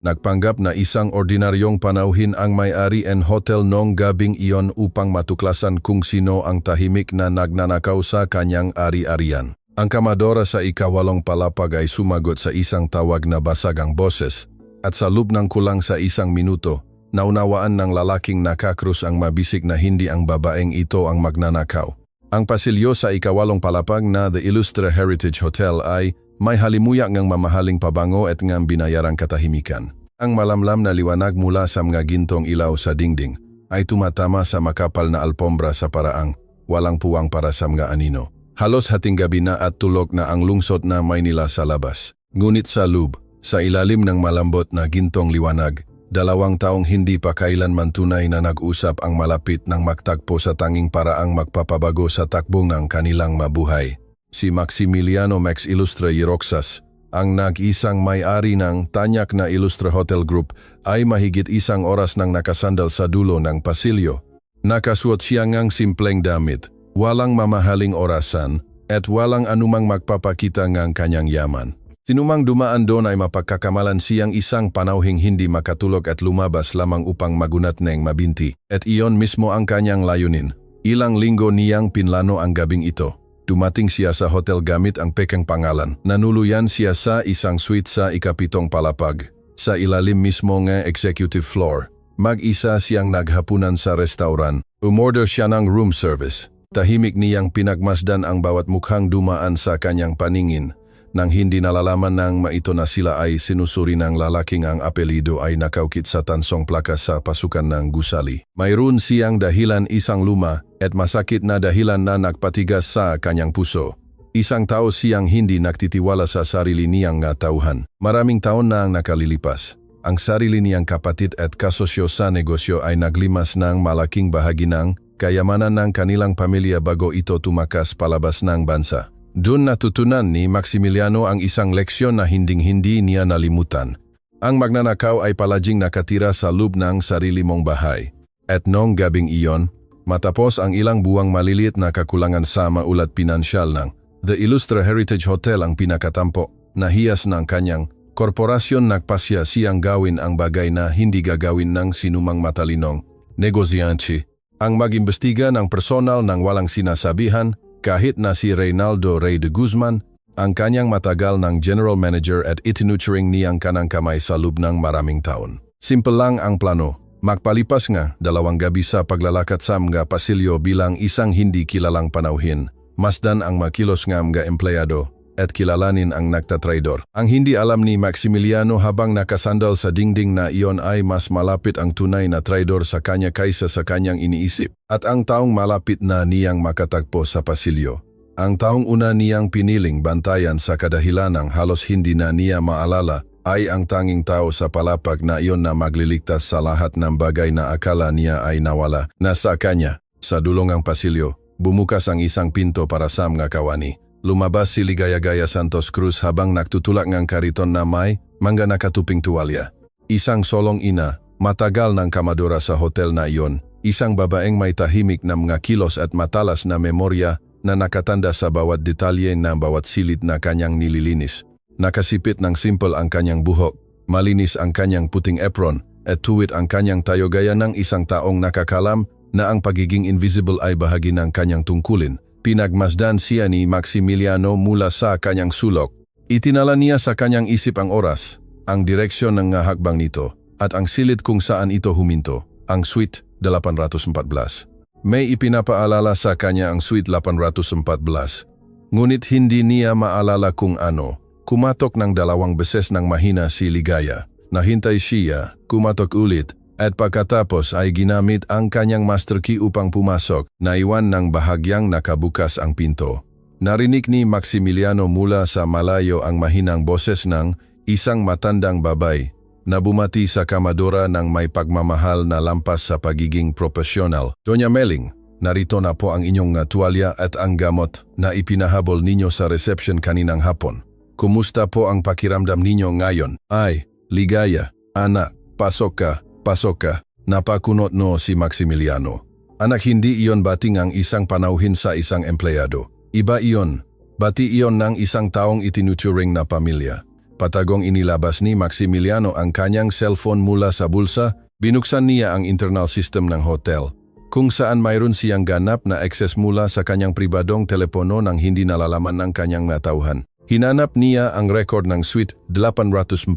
Nagpanggap na isang ordinaryong panauhin ang may-ari ng hotel noong gabing iyon upang matuklasan kung sino ang tahimik na nagnanakaw sa kanyang ari-arian. Ang kamadora sa ikawalong palapag ay sumagot sa isang tawag na basag ang boses at sa loob ng kulang sa 1 minuto, naunawaan ng lalaking nakakrus ang mabisig na hindi ang babaeng ito ang magnanakaw. Ang pasilyo sa ikawalong palapag na The Illustre Heritage Hotel ay may halimuyak ngang mamahaling pabango at ngang binayarang katahimikan. Ang malamlam na liwanag mula sa mga gintong ilaw sa dingding ay tumatama sa makapal na alpombra sa paraang walang puwang para sa mga anino. Halos hating gabi na at tulog na ang lungsod na Maynila sa labas. Ngunit sa loob, sa ilalim ng malambot na gintong liwanag, 2 taong hindi pa kailanman tunay na nag-usap ang malapit ng magtagpo sa tanging paraang magpapabago sa takbong ng kanilang mabuhay. Si Maximiliano Max Illustre Yeroxas, ang nag-isang may-ari ng tanyak na Illustre Hotel Group, ay mahigit 1 oras nang nakasandal sa dulo ng pasilyo. Nakasuot siya ngang simpleng damit, walang mamahaling orasan, at walang anumang magpapakita ngang kanyang yaman. Sinumang dumaan doon ay mapagkakamalan siyang isang panauhing hindi makatulog at lumabas lamang upang magunat ng mabinti. At iyon mismo ang kanyang layunin. Ilang linggo niyang pinlano ang gabing ito. Dumating siya sa hotel gamit ang pekeng pangalan. Nanuluyan siya sa isang suite sa ikapitong palapag, sa ilalim mismo ng executive floor. Mag-isa siyang naghapunan sa restauran. Umorder siya ng room service. Tahimik niyang pinagmasdan ang bawat mukhang dumaan sa kanyang paningin. Nang hindi nalalaman ng maito na sila ay sinusuri ng lalaking ang apelido ay nakaukit sa tansong plaka sa pasukan ng gusali. Mayroon siyang dahilan, isang luma at masakit na dahilan na nagpatigas sa kanyang puso. Isang tao siyang hindi nagtitiwala sa sarili niyang tauhan. Maraming taon na ang nakalilipas. Ang sarili niyang kapatid at kasosyo sa negosyo ay naglimas ng malaking bahagi ng kayamanan ng kanilang pamilya bago ito tumakas palabas ng bansa. Doon natutunan ni Maximiliano ang isang leksyon na hinding-hindi niya nalimutan. Ang magnanakaw ay palaging nakatira sa loob ng sarili mong bahay. At noong gabing iyon, matapos ang ilang buwang maliliit na kakulangan sa maulat pinansyal ng The Illustre Heritage Hotel ang pinakatampo, nahiyas ng kanyang korporasyon, nagpasya siyang gawin ang bagay na hindi gagawin ng sinumang matalinong negosyante. Ang mag-imbestiga ng personal ng walang sinasabihan, kahit na si Reynaldo Rey de Guzman, ang kanyang matagal ng general manager at itinuturing niyang kanang kamay sa loob ng maraming taon. Simple lang ang plano. Magpalipas nga 2 gabi sa paglalakad sa mga pasilyo bilang isang hindi kilalang panauhin. Masdan ang makilos nga mga empleyado at kilalanin ang nagtatraidor. Ang hindi alam ni Maximiliano habang nakasandal sa dingding na iyon ay mas malapit ang tunay na traidor sa kanya kaysa sa kanyang iniisip. At ang taong malapit na niyang makatagpo sa pasilyo, ang taong una niyang piniling bantayan sa kadahilan ng halos hindi na niya maalala, ay ang tanging tao sa palapag na iyon na magliligtas sa lahat ng bagay na akala niya ay nawala na sa kanya. Sa dulong ng pasilyo, bumukas ang isang pinto para sa mga kawani. Lumabas si Ligaya Santos Cruz habang nagtutulak ng kariton na may mga nakatuping tuwalya. Isang solong ina, matagal ng kamadora sa hotel na iyon. Isang babaeng may tahimik na mga kilos at matalas na memorya na nakatanda sa bawat detalye ng bawat silid na kanyang nililinis. Nakasipit ng simple ang kanyang buhok, malinis ang kanyang puting apron, at tuwid ang kanyang tayo gaya ng isang taong nakakalam na ang pagiging invisible ay bahagi ng kanyang tungkulin. Pinagmasdan siya ni Maximiliano mula sa kanyang sulok. Itinala niya sa kanyang isip ang oras, ang direksyon ng hakbang nito, at ang silid kung saan ito huminto, ang Suite 814. May ipinapaalala sa kanya ang Suite 814. Ngunit hindi niya maalala kung ano. Kumatok ng 2 beses ng mahina si Ligaya. Nahintay siya, kumatok ulit, at pagkatapos ay ginamit ang kanyang master key upang pumasok, naiwan ng bahagyang nakabukas ang pinto. Narinig ni Maximiliano mula sa malayo ang mahinang boses ng isang matandang babay na bumati sa kamadora ng may pagmamahal na lampas sa pagiging profesional. Doña Meling, narito na po ang inyong tuwalya at ang gamot na ipinahabol ninyo sa reception kaninang hapon. Kumusta po ang pakiramdam ninyo ngayon? Ay, Ligaya, anak, pasok ka. Pasok ka, napakunot no si Maximiliano. Anak, hindi iyon bating ang isang panauhin sa isang empleyado. Iba iyon, bati iyon ng isang taong itinuturing na pamilya. Patagong inilabas ni Maximiliano ang kanyang cellphone mula sa bulsa, binuksan niya ang internal system ng hotel, kung saan mayroon siyang ganap na access mula sa kanyang pribadong telepono nang hindi nalalaman ng kanyang matauhan. Hinanap niya ang record ng Suite 814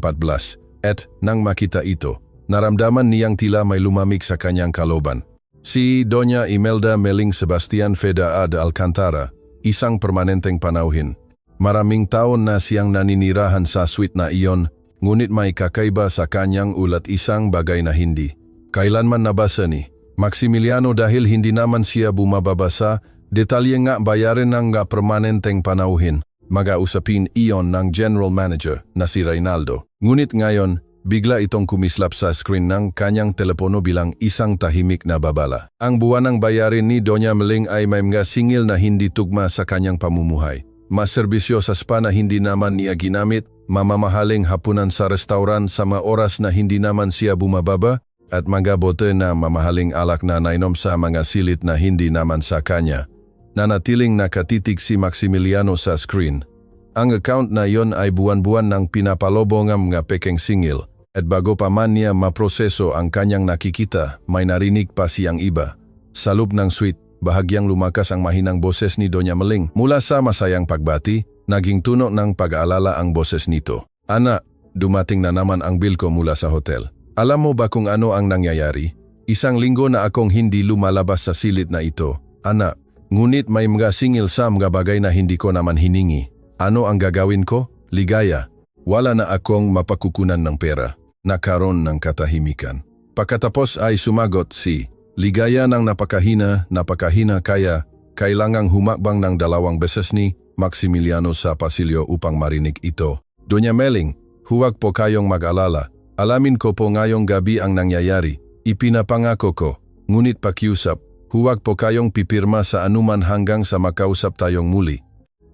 at nang makita ito, naramdaman niyang tila may lumamig sa kanyang kalooban. Si Doña Imelda Meling Sebastian Feda de Alcantara, isang permanenteng panauhin. Maraming taon na siyang naninirahan sa suite na iyon, ngunit may kakaiba sa kanyang ulat isang bagay na hindi kailanman nabasa ni Maximiliano dahil hindi naman siya bumababasa, detalye nga bayarin ng permanenteng panauhin. Mag-ausapin iyon ng general manager na si Reynaldo. Ngunit ngayon, bigla itong kumislap sa screen ng kanyang telepono bilang isang tahimik na babala. Ang buwanang bayarin ni Doña Meling ay may mga singil na hindi tugma sa kanyang pamumuhay. Mas serbisyo sa spa na hindi naman niya ginamit, mamamahaling hapunan sa restauran sa mga oras na hindi naman siya bumababa, at mga bote na mamahaling alak na nainom sa mga silit na hindi naman sa kanya. Nanatiling nakatitig si Maximiliano sa screen. Ang account na iyon ay buwan-buwan ng pinapalobong ang mga pekeng singil, at bago pa man niya maproseso ang kanyang nakikita, may narinig pa siyang iba. Sa loob ng suite, bahagyang lumakas ang mahinang boses ni Doña Meling. Mula sa masayang pagbati, naging tuno ng pag-aalala ang boses nito. Anak, dumating na naman ang bill ko mula sa hotel. Alam mo ba kung ano ang nangyayari? Isang linggo na akong hindi lumalabas sa silid na ito. Anak, ngunit may mga singil sa mga bagay na hindi ko naman hiningi. Ano ang gagawin ko? Ligaya. Wala na akong mapakukunan ng pera. Nakaroon ng katahimikan. Pagkatapos ay sumagot si Ligaya ng napakahina kaya kailangang humakbang ng 2 beses ni Maximiliano sa pasilyo upang marinig ito. Doña Meling, huwag po kayong mag-alala. Alamin ko po ngayong gabi ang nangyayari. Ipinapangako ko. Ngunit pakiusap, huwag po kayong pipirma sa anuman hanggang sa makausap tayong muli.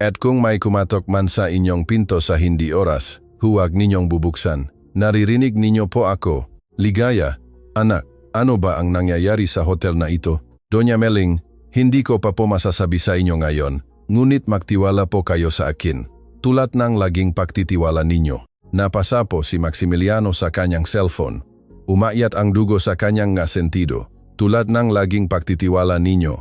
At kung may kumatok man sa inyong pinto sa hindi oras, huwag ninyong bubuksan. Naririnig ninyo po ako. Ligaya, anak. Ano ba ang nangyayari sa hotel na ito? Doña Meling, hindi ko pa po masasabi sa inyo ngayon, ngunit magtiwala po kayo sa akin. Tulad ng laging pagtitiwala ninyo. Napasa po si Maximiliano sa kanyang cellphone. Umakyat ang dugo sa kanyang sentido, tulad ng laging pagtitiwala ninyo.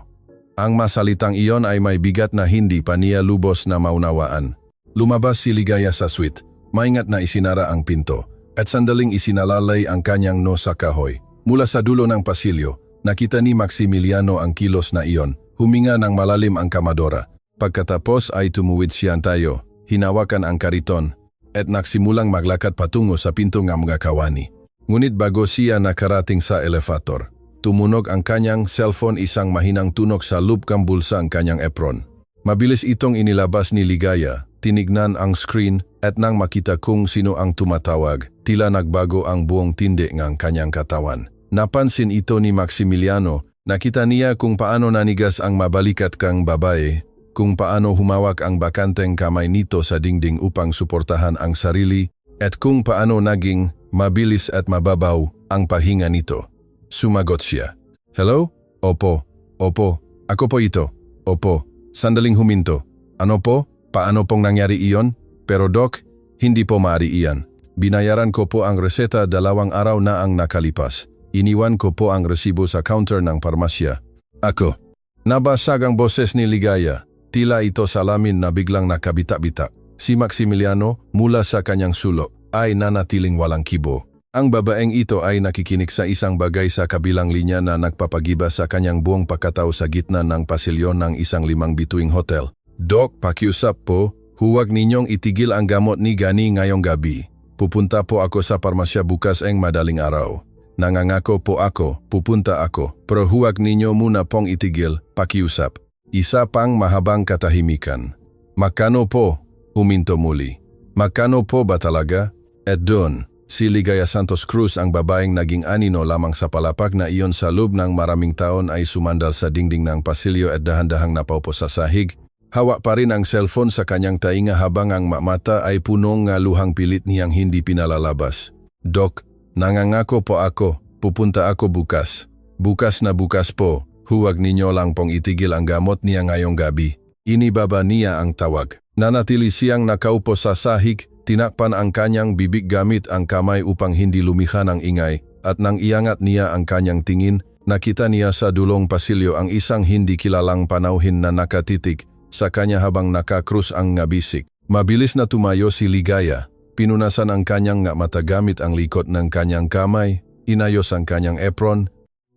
Ang masalitang iyon ay may bigat na hindi pa niya lubos na maunawaan. Lumabas si Ligaya sa suite, maingat na isinara ang pinto, at sandaling isinalalay ang kanyang sa kahoy. Mula sa dulo ng pasilyo, nakita ni Maximiliano ang kilos na iyon. Huminga ng malalim ang kamadora. Pagkatapos ay tumuwid siya tayo, hinawakan ang kariton, at nagsimulang maglakad patungo sa pinto ng mga kawani. Ngunit bago siya nakarating sa elevator, tumunog ang kanyang cellphone, isang mahinang tunog sa loob ng bulsa ang kanyang apron. Mabilis itong inilabas ni Ligaya, tinignan ang screen at nang makita kung sino ang tumatawag, tila nagbago ang buong tindi ng kanyang katawan. Napansin ito ni Maximiliano, nakita niya kung paano nanigas ang mabalikat kang babae, kung paano humawak ang bakanteng kamay nito sa dingding upang suportahan ang sarili, at kung paano naging mabilis at mababaw ang pahinga nito. Sumagot siya. Hello? Opo. Opo. Ako po ito. Opo. Sandaling huminto. Ano po? Paano pong nangyari iyon? Pero Doc, hindi po maaari iyan. Binayaran ko po ang reseta 2 araw na ang nakalipas. Iniwan ko po ang resibo sa counter ng parmasya. Ako. Nabasag ang boses ni Ligaya. Tila ito salamin na biglang nakabita-bita. Si Maximiliano, mula sa kanyang sulok, ay nanatiling walang kibo. Ang babaeng ito ay nakikinig sa isang bagay sa kabilang linya na nagpapagiba sa kanyang buong pagkatao sa gitna ng pasilyo ng isang 5 bituing hotel. Doc, pakiusap po, huwag ninyong itigil ang gamot ni Gani ngayong gabi. Pupunta po ako sa parmasya bukas ang madaling araw. Nangangako po ako, pupunta ako, pero huwag ninyo muna pong itigil, pakiusap. Isa pang mahabang katahimikan. Magkano po? Huminto muli. Magkano po ba talaga? At doon, si Ligaya Santos Cruz, ang babaeng naging anino lamang sa palapag na iyon sa loob ng maraming taon, ay sumandal sa dingding ng pasilyo at dahan-dahang napaupo sa sahig. Hawak pa rin ang cellphone sa kanyang tainga habang ang mata ay punong luhang pilit niyang hindi pinalalabas. Doc, nangangako po ako, pupunta ako bukas. Bukas na bukas po, huwag ninyo lang pong itigil ang gamot niya ngayong gabi. Inibaba niya ang tawag. Nanatili siyang nakaupo sa sahig, Tinakpan ang kanyang bibig gamit ang kamay upang hindi lumiha ng ingay at nang iangat niya ang kanyang tingin, nakita niya sa dulong pasilyo ang isang hindi kilalang panauhin na nakatitig sa kanya habang nakakrus ang ngabisik. Mabilis na tumayo si Ligaya. Pinunasan ang kanyang nga mata gamit ang likod ng kanyang kamay, inayos ang kanyang apron,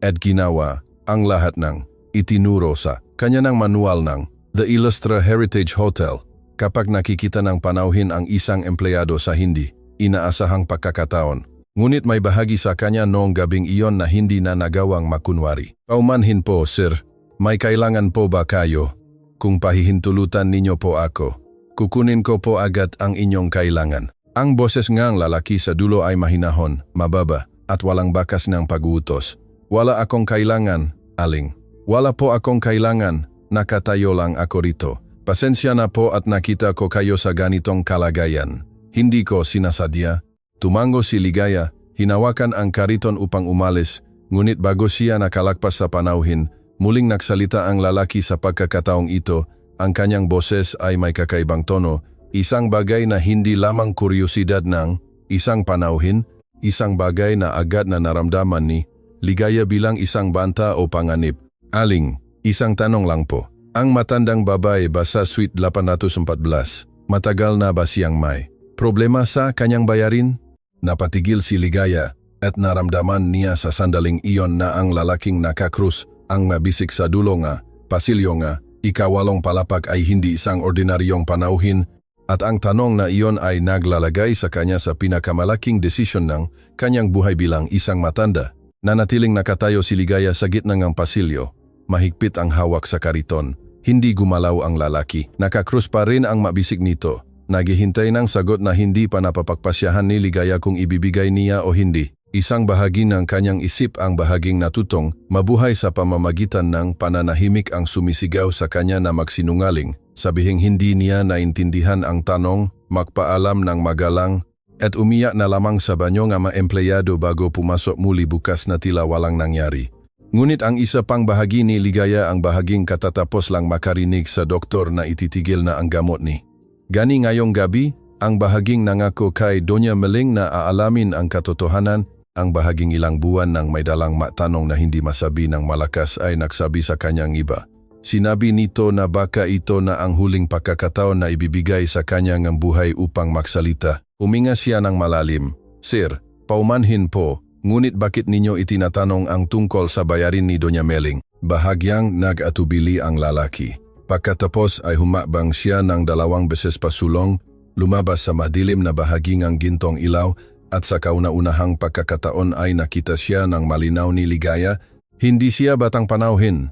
at ginawa ang lahat ng itinuro sa kanya ng manual ng The Illustra Heritage Hotel. Kapag nakikita ng panauhin ang isang empleyado sa hindi inaasahang pagkakataon, ngunit may bahagi sa kanya noong gabing iyon na hindi na nagawang makunwari. Paumanhin po, sir. May kailangan po ba kayo? Kung pahihintulutan ninyo po ako, kukunin ko po agad ang inyong kailangan. Ang boses ngang lalaki sa dulo ay mahinahon, mababa, at walang bakas ng pag-uutos. Wala akong kailangan, aling. Wala po akong kailangan, nakatayo lang ako rito. Pasensya na po at nakita ko kayo sa ganitong kalagayan. Hindi ko sinasadya. Tumango si Ligaya, hinawakan ang kariton upang umalis, ngunit bago siya nakalagpas sa panauhin, muling nagsalita ang lalaki sa pagkakataong ito. Ang kanyang boses ay may kakaibang tono, isang bagay na hindi lamang kuryosidad ng isang panauhin, isang bagay na agad na naramdaman ni Ligaya bilang isang banta o panganib. Aling, isang tanong lang po. Ang matandang babae ba sa Suite 814? Matagal na ba siyang may problema sa kanyang bayarin? Napatigil si Ligaya at naramdaman niya sa sandaling iyon na ang lalaking nakakrus ang mabisik sa dulo nga, pasilyo nga, ikawalong palapag ay hindi isang ordinaryong panauhin at ang tanong na iyon ay naglalagay sa kanya sa pinakamalaking desisyon ng kanyang buhay bilang isang matanda. Nanatiling nakatayo si Ligaya sa gitna ng pasilyo, mahigpit ang hawak sa kariton, hindi gumalaw ang lalaki. Nakakrus pa rin ang mabisik nito. Naghihintay ng sagot na hindi pa napapagpasyahan ni Ligaya kung ibibigay niya o hindi. Isang bahagi ng kanyang isip ang bahaging natutong mabuhay sa pamamagitan ng pananahimik ang sumisigaw sa kanya na magsinungaling. Sabihing hindi niya naintindihan ang tanong, magpaalam ng magalang, at umiyak na lamang sa banyo ng mga empleyado bago pumasok muli bukas na tila walang nangyari. Ngunit ang isa pang bahagi ni Ligaya ang bahaging katatapos lang makarinig sa doktor na ititigil na ang gamot ni. Gani ngayong gabi, ang bahaging nangako kay Doña Meling na aalamin ang katotohanan, ang bahaging ilang buwan nang may dalang matanong na hindi masabi ng malakas ay nagsabi sa kanyang iba. Sinabi nito na baka ito na ang huling pagkakataon na ibibigay sa kanyang ang buhay upang magsalita. Huminga siya ng malalim. Sir, paumanhin po, ngunit bakit ninyo itinatanong ang tungkol sa bayarin ni Doña Meling? Bahagyang nag-atubili ang lalaki. Pagkatapos ay humakbang siya ng 2 beses pasulong, lumabas sa madilim na bahaging ang gintong ilaw at sa kauna-unahang pagkakataon ay nakita siya ng malinaw ni Ligaya. Hindi siya batang panauhin.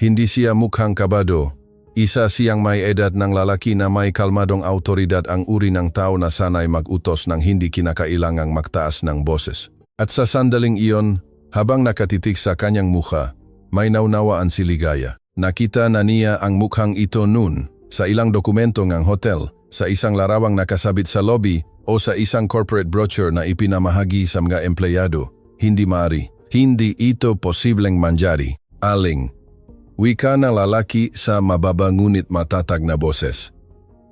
Hindi siya mukhang kabado. Isa siyang may edad ng lalaki na may kalmadong autoridad, ang uri ng tao na sanay mag-utos ng hindi kinakailangang magtaas ng boses. At sa sandaling iyon, habang nakatitig sa kanyang mukha, may naunawaan si Ligaya. Nakita na niya ang mukhang ito noon sa ilang dokumento ng hotel, sa isang larawang nakasabit sa lobby o sa isang corporate brochure na ipinamahagi sa mga empleyado. Hindi maaari. Hindi ito posibleng mangyari. Aling. Wika na lalaki sa mababa ngunit matatag na boses.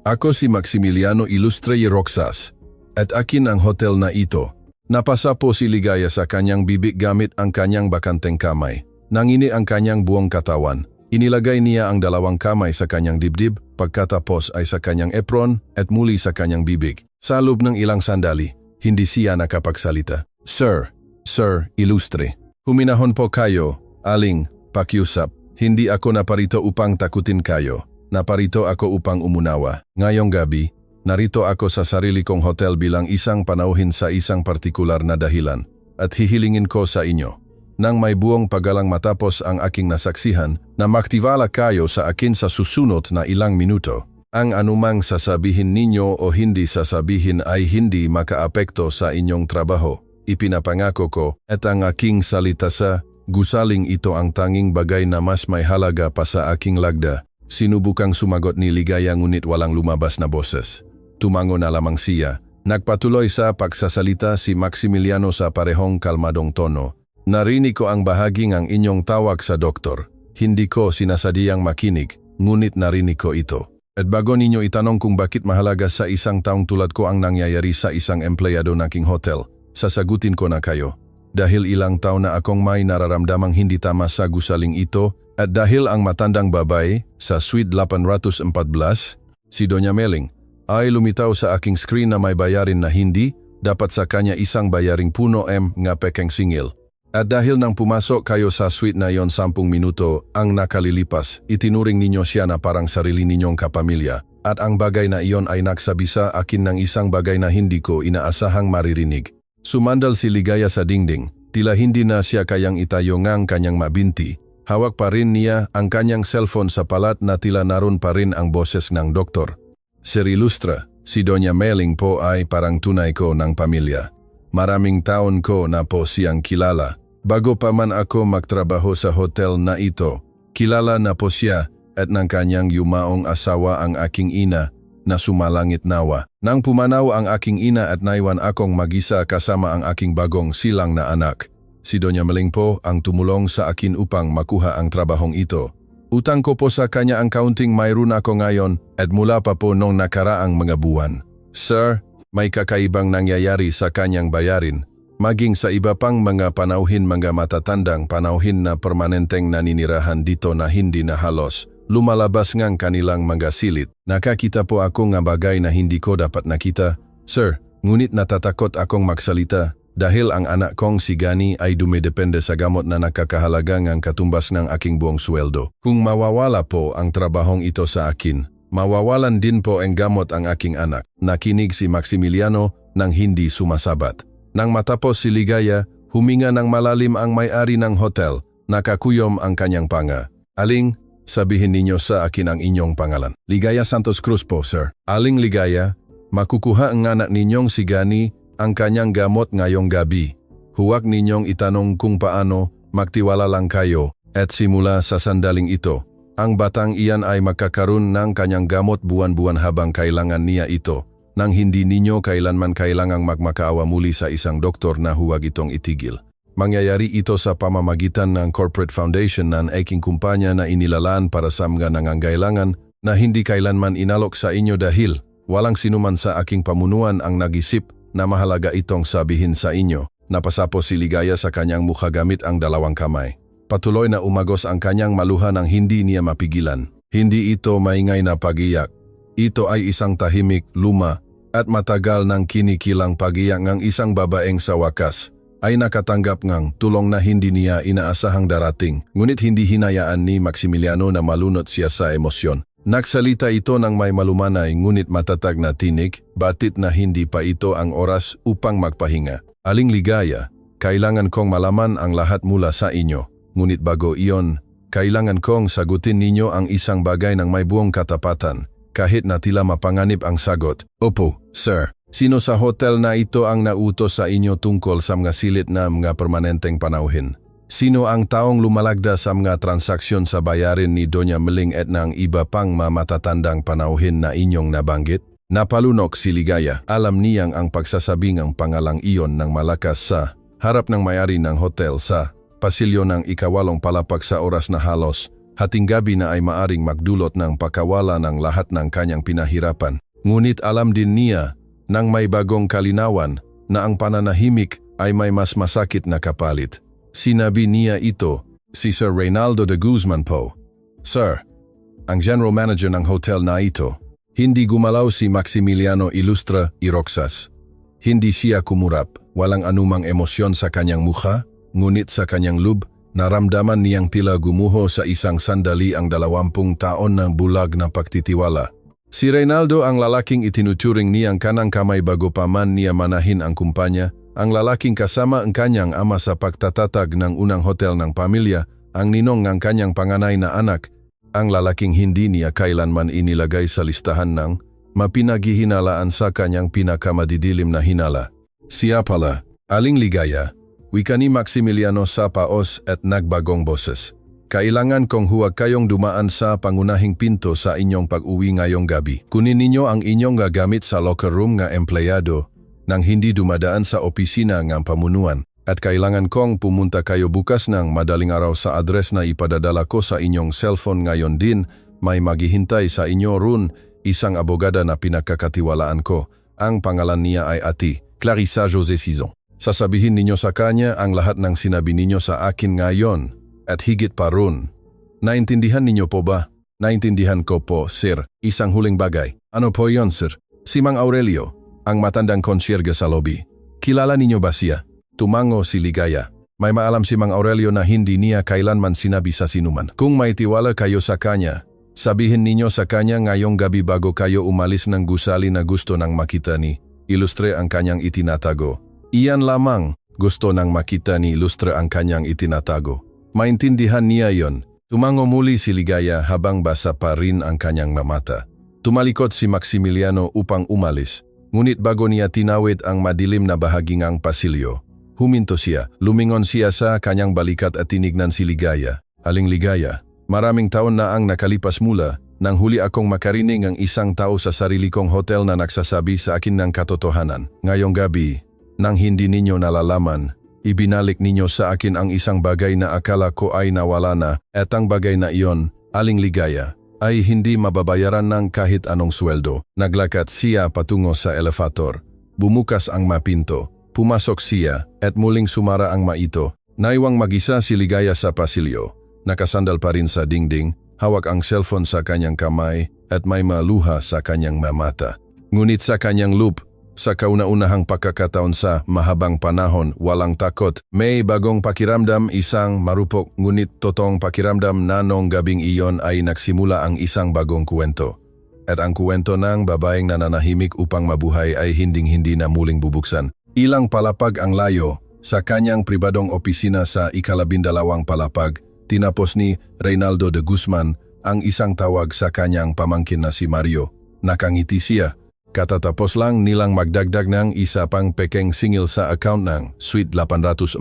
Ako si Maximiliano Ilustre Roxas at akin ang hotel na ito. Napasa po si Ligaya sa kanyang bibig gamit ang kanyang bakanteng kamay. Nangini ang kanyang buong katawan. Inilagay niya ang 2 kamay sa kanyang dibdib, pagkatapos ay sa kanyang apron at muli sa kanyang bibig. Sa loob ng ilang sandali, hindi siya nakapagsalita. Sir, Ilustre, huminahon po kayo, aling, pakiusap. Hindi ako naparito upang takutin kayo. Naparito ako upang umunawa. Ngayong gabi, narito ako sa sarili kong hotel bilang isang panauhin sa isang partikular na dahilan at hihilingin ko sa inyo nang may buong paggalang matapos ang aking nasaksihan na maktiwala kayo sa akin sa susunod na ilang minuto. Ang anumang sasabihin ninyo o hindi sasabihin ay hindi makaapekto sa inyong trabaho. Ipinapangako ko at ang aking salita sa gusaling ito ang tanging bagay na mas may halaga pa sa aking lagda. Sinubukang sumagot ni Ligaya ngunit walang lumabas na boses. Tumango na lamang siya. Nagpatuloy sa pagsasalita si Maximiliano sa parehong kalmadong tono. Narinig ko ang bahaging ang inyong tawag sa doktor. Hindi ko sinasadyang makinig, ngunit narinig ko ito. At bago ninyo itanong kung bakit mahalaga sa isang taong tulad ko ang nangyayari sa isang empleyado ng king hotel, sasagutin ko na kayo. Dahil ilang taon na akong may nararamdamang hindi tama sa gusaling ito, at dahil ang matandang babae sa Suite 814, si Doña Meling, ay lumitaw sa aking screen na may bayarin na hindi, dapat sa kanya isang bayaring puno nga pekeng singil. At dahil nang pumasok kayo sa suite na yon 10 minuto ang nakalilipas, itinuring ninyo siya na parang sarili ninyong kapamilya. At ang bagay na iyon ay nagsabi sa akin ng isang bagay na hindi ko inaasahang maririnig. Sumandal si Ligaya sa dingding, tila hindi na siya kayang itayo ngang kanyang mabinti. Hawak pa rin niya ang kanyang cellphone sa palat na tila naroon pa rin ang boses ng doktor. Sir Ilustra, si Doña Meling po ay parang tunay ko ng pamilya. Maraming taon ko na po siyang kilala. Bago pa man ako magtrabaho sa hotel na ito, kilala na po siya at ng kanyang yumaong asawa ang aking ina na sumalangit nawa. Nang pumanaw ang aking ina at naiwan akong mag-isa kasama ang aking bagong silang na anak, si Doña Meling po ang tumulong sa akin upang makuha ang trabahong ito. Utang ko po sa kanya ang kaunting mayroon ako ngayon at mula pa po noong nakaraang mga buwan. Sir, may kakaibang nangyayari sa kanyang bayarin, maging sa iba pang mga panauhin, mga matatandang panauhin na permanenteng naninirahan dito na hindi na halos lumalabas ngang kanilang mga silit. Nakakita po ako ng bagay na hindi ko dapat nakita, sir, ngunit natatakot akong magsalita dahil ang anak kong si Gani ay dumidepende sa gamot na nakakahalaga ngang katumbas ng aking buong sweldo. Kung mawawala po ang trabahong ito sa akin, mawawalan din po ang gamot ang aking anak. Nakinig si Maximiliano nang hindi sumasabat. Nang matapos si Ligaya, huminga ng malalim ang may-ari ng hotel. Nakakuyom ang kanyang panga. Aling, sabihin ninyo sa akin ang inyong pangalan. Ligaya Santos Cruz po, sir. Aling Ligaya, makukuha ang anak ninyong si Gani ang kanyang gamot ngayong gabi. Huwag ninyong itanong kung paano, magtiwala lang kayo. At simula sa sandaling ito, ang batang iyan ay makakaroon ng kanyang gamot buwan-buwan habang kailangan niya ito, nang hindi ninyo kailanman kailangang magmakaawa muli sa isang doktor na huwag itong itigil. Mangyayari ito sa pamamagitan ng corporate foundation ng aking kumpanya na inilalaan para sa mga nangangailangan na hindi kailanman inalok sa inyo dahil walang sinuman sa aking pamunuan ang nag-isip na mahalaga itong sabihin sa inyo. Napasapo si Ligaya sa kanyang mukha gamit ang dalawang kamay. Patuloy na umagos ang kanyang maluha nang hindi niya mapigilan. Hindi ito maingay na pag-iyak. Ito ay isang tahimik, luma, at matagal ng kinikilang pag-iyak ng isang babaeng sa wakas ay nakatanggap ng tulong na hindi niya inaasahang darating, ngunit hindi hinayaan ni Maximiliano na malunot siya sa emosyon. Nagsalita ito ng may malumanay ngunit matatag na tinig, batit na hindi pa ito ang oras upang magpahinga. Aling Ligaya, kailangan kong malaman ang lahat mula sa inyo, ngunit bago iyon, kailangan kong sagutin ninyo ang isang bagay ng may buong katapatan. Kahit na tila mapanganib ang sagot. Opo, sir. Sino sa hotel na ito ang nautos sa inyo tungkol sa mga silit na mga permanenteng panauhin? Sino ang taong lumalagda sa mga transaksyon sa bayarin ni Doña Meling at ng iba pang matatandang panauhin na inyong nabanggit? Napalunok si Ligaya. Alam niyang ang pagsasabing ang pangalang iyon ng malakas sa harap ng may-ari ng hotel sa pasilyo ng ikawalong palapag sa oras na halos hating gabi na ay maaring magdulot ng pakawala ng lahat ng kanyang pinahirapan. Ngunit alam din niya nang may bagong kalinawan na ang pananahimik ay may mas masakit na kapalit. Sinabi niya ito, si Sir Reynaldo de Guzman po. Sir, ang general manager ng hotel na ito. Hindi gumalaw si Maximiliano Ilustra Iroxas. Hindi siya kumurap, walang anumang emosyon sa kanyang mukha, ngunit sa kanyang lub, naramdaman niyang tila gumuho sa isang sandali ang 20 taon ng bulag na pagtitiwala. Si Reynaldo ang lalaking itinuturing niyang kanang kamay bago pa man niya manahin ang kumpanya, ang lalaking kasama ang kanyang ama sa pagtatatag ng unang hotel ng pamilya, ang ninong ng kanyang panganay na anak, ang lalaking hindi niya kailanman inilagay sa listahan ng mapinaghihinalaan sa kanyang pinakamadidilim na hinala. Siya pala, Aling Ligaya, wika ni Maximiliano sa paos at nagbagong boses. Kailangan kong huwag kayong dumaan sa pangunahing pinto sa inyong pag-uwi ngayong gabi. Kunin ninyo ang inyong gagamit sa locker room nga empleyado nang hindi dumadaan sa opisina ng pamunuan. At kailangan kong pumunta kayo bukas ng madaling araw sa address na ipadadala ko sa inyong cellphone ngayon din May maghihintay sa inyo run, isang abogada na pinagkakatiwalaan ko. Ang pangalan niya ay Ati, Clarissa Jose Sison. Sasabihin ninyo sa kanya ang lahat ng sinabi ninyo sa akin ngayon at higit pa run. Naintindihan ninyo po ba? Naintindihan ko po, sir. Isang huling bagay. Ano po yon, sir? Si Mang Aurelio, ang matandang konsyerge sa lobby. Kilala ninyo ba siya? Tumango si Ligaya. May maalam si Mang Aurelio na hindi niya kailanman sinabi sa sinuman. Kung may tiwala kayo sa kanya, sabihin ninyo sa kanya ngayong gabi bago kayo umalis ng gusali na gusto nang makita ni Ilustre ang kanyang itinatago. Iyan lamang, gusto nang makita ni Ilustre ang kanyang itinatago. Maintindihan niya yon. Tumango muli si Ligaya habang basa pa rin ang kanyang mamata. Tumalikod si Maximiliano upang umalis. Ngunit bago niya tinawid ang madilim na bahaging pasilyo, huminto siya, lumingon siya sa kanyang balikat at tinignan si Ligaya. Aling Ligaya, maraming taon na ang nakalipas mula nang huli akong makarinig ang isang tao sa sarili kong hotel na nagsasabi sa akin ng katotohanan. Ngayong gabi, nang hindi ninyo nalalaman, ibinalik ninyo sa akin ang isang bagay na akala ko ay nawala na at ang bagay na iyon, Aling Ligaya, ay hindi mababayaran ng kahit anong sweldo. Naglakat siya patungo sa elevator. Bumukas ang mapinto. Pumasok siya at muling sumara ang maito. Naiwang mag-isa si Ligaya sa pasilyo. Nakasandal pa rin sa dingding, hawak ang cellphone sa kanyang kamay at may maluha sa kanyang mamata. Ngunit sa kanyang loop, sa kauna-unahang pagkakataon sa mahabang panahon, walang takot. May bagong pakiramdam, isang marupok ngunit totoong pakiramdam na noong gabing iyon ay nagsimula ang isang bagong kwento. At ang kwento ng babaeng nananahimik upang mabuhay ay hinding-hindi na muling bubuksan. Ilang palapag ang layo, sa kanyang pribadong opisina sa ika-12 palapag, tinapos ni Reynaldo de Guzman ang isang tawag sa kanyang pamangkin na si Mario. Nakangiti siya. Katatapos lang nilang magdagdag ng isa pang pekeng singil sa account ng Suite 814.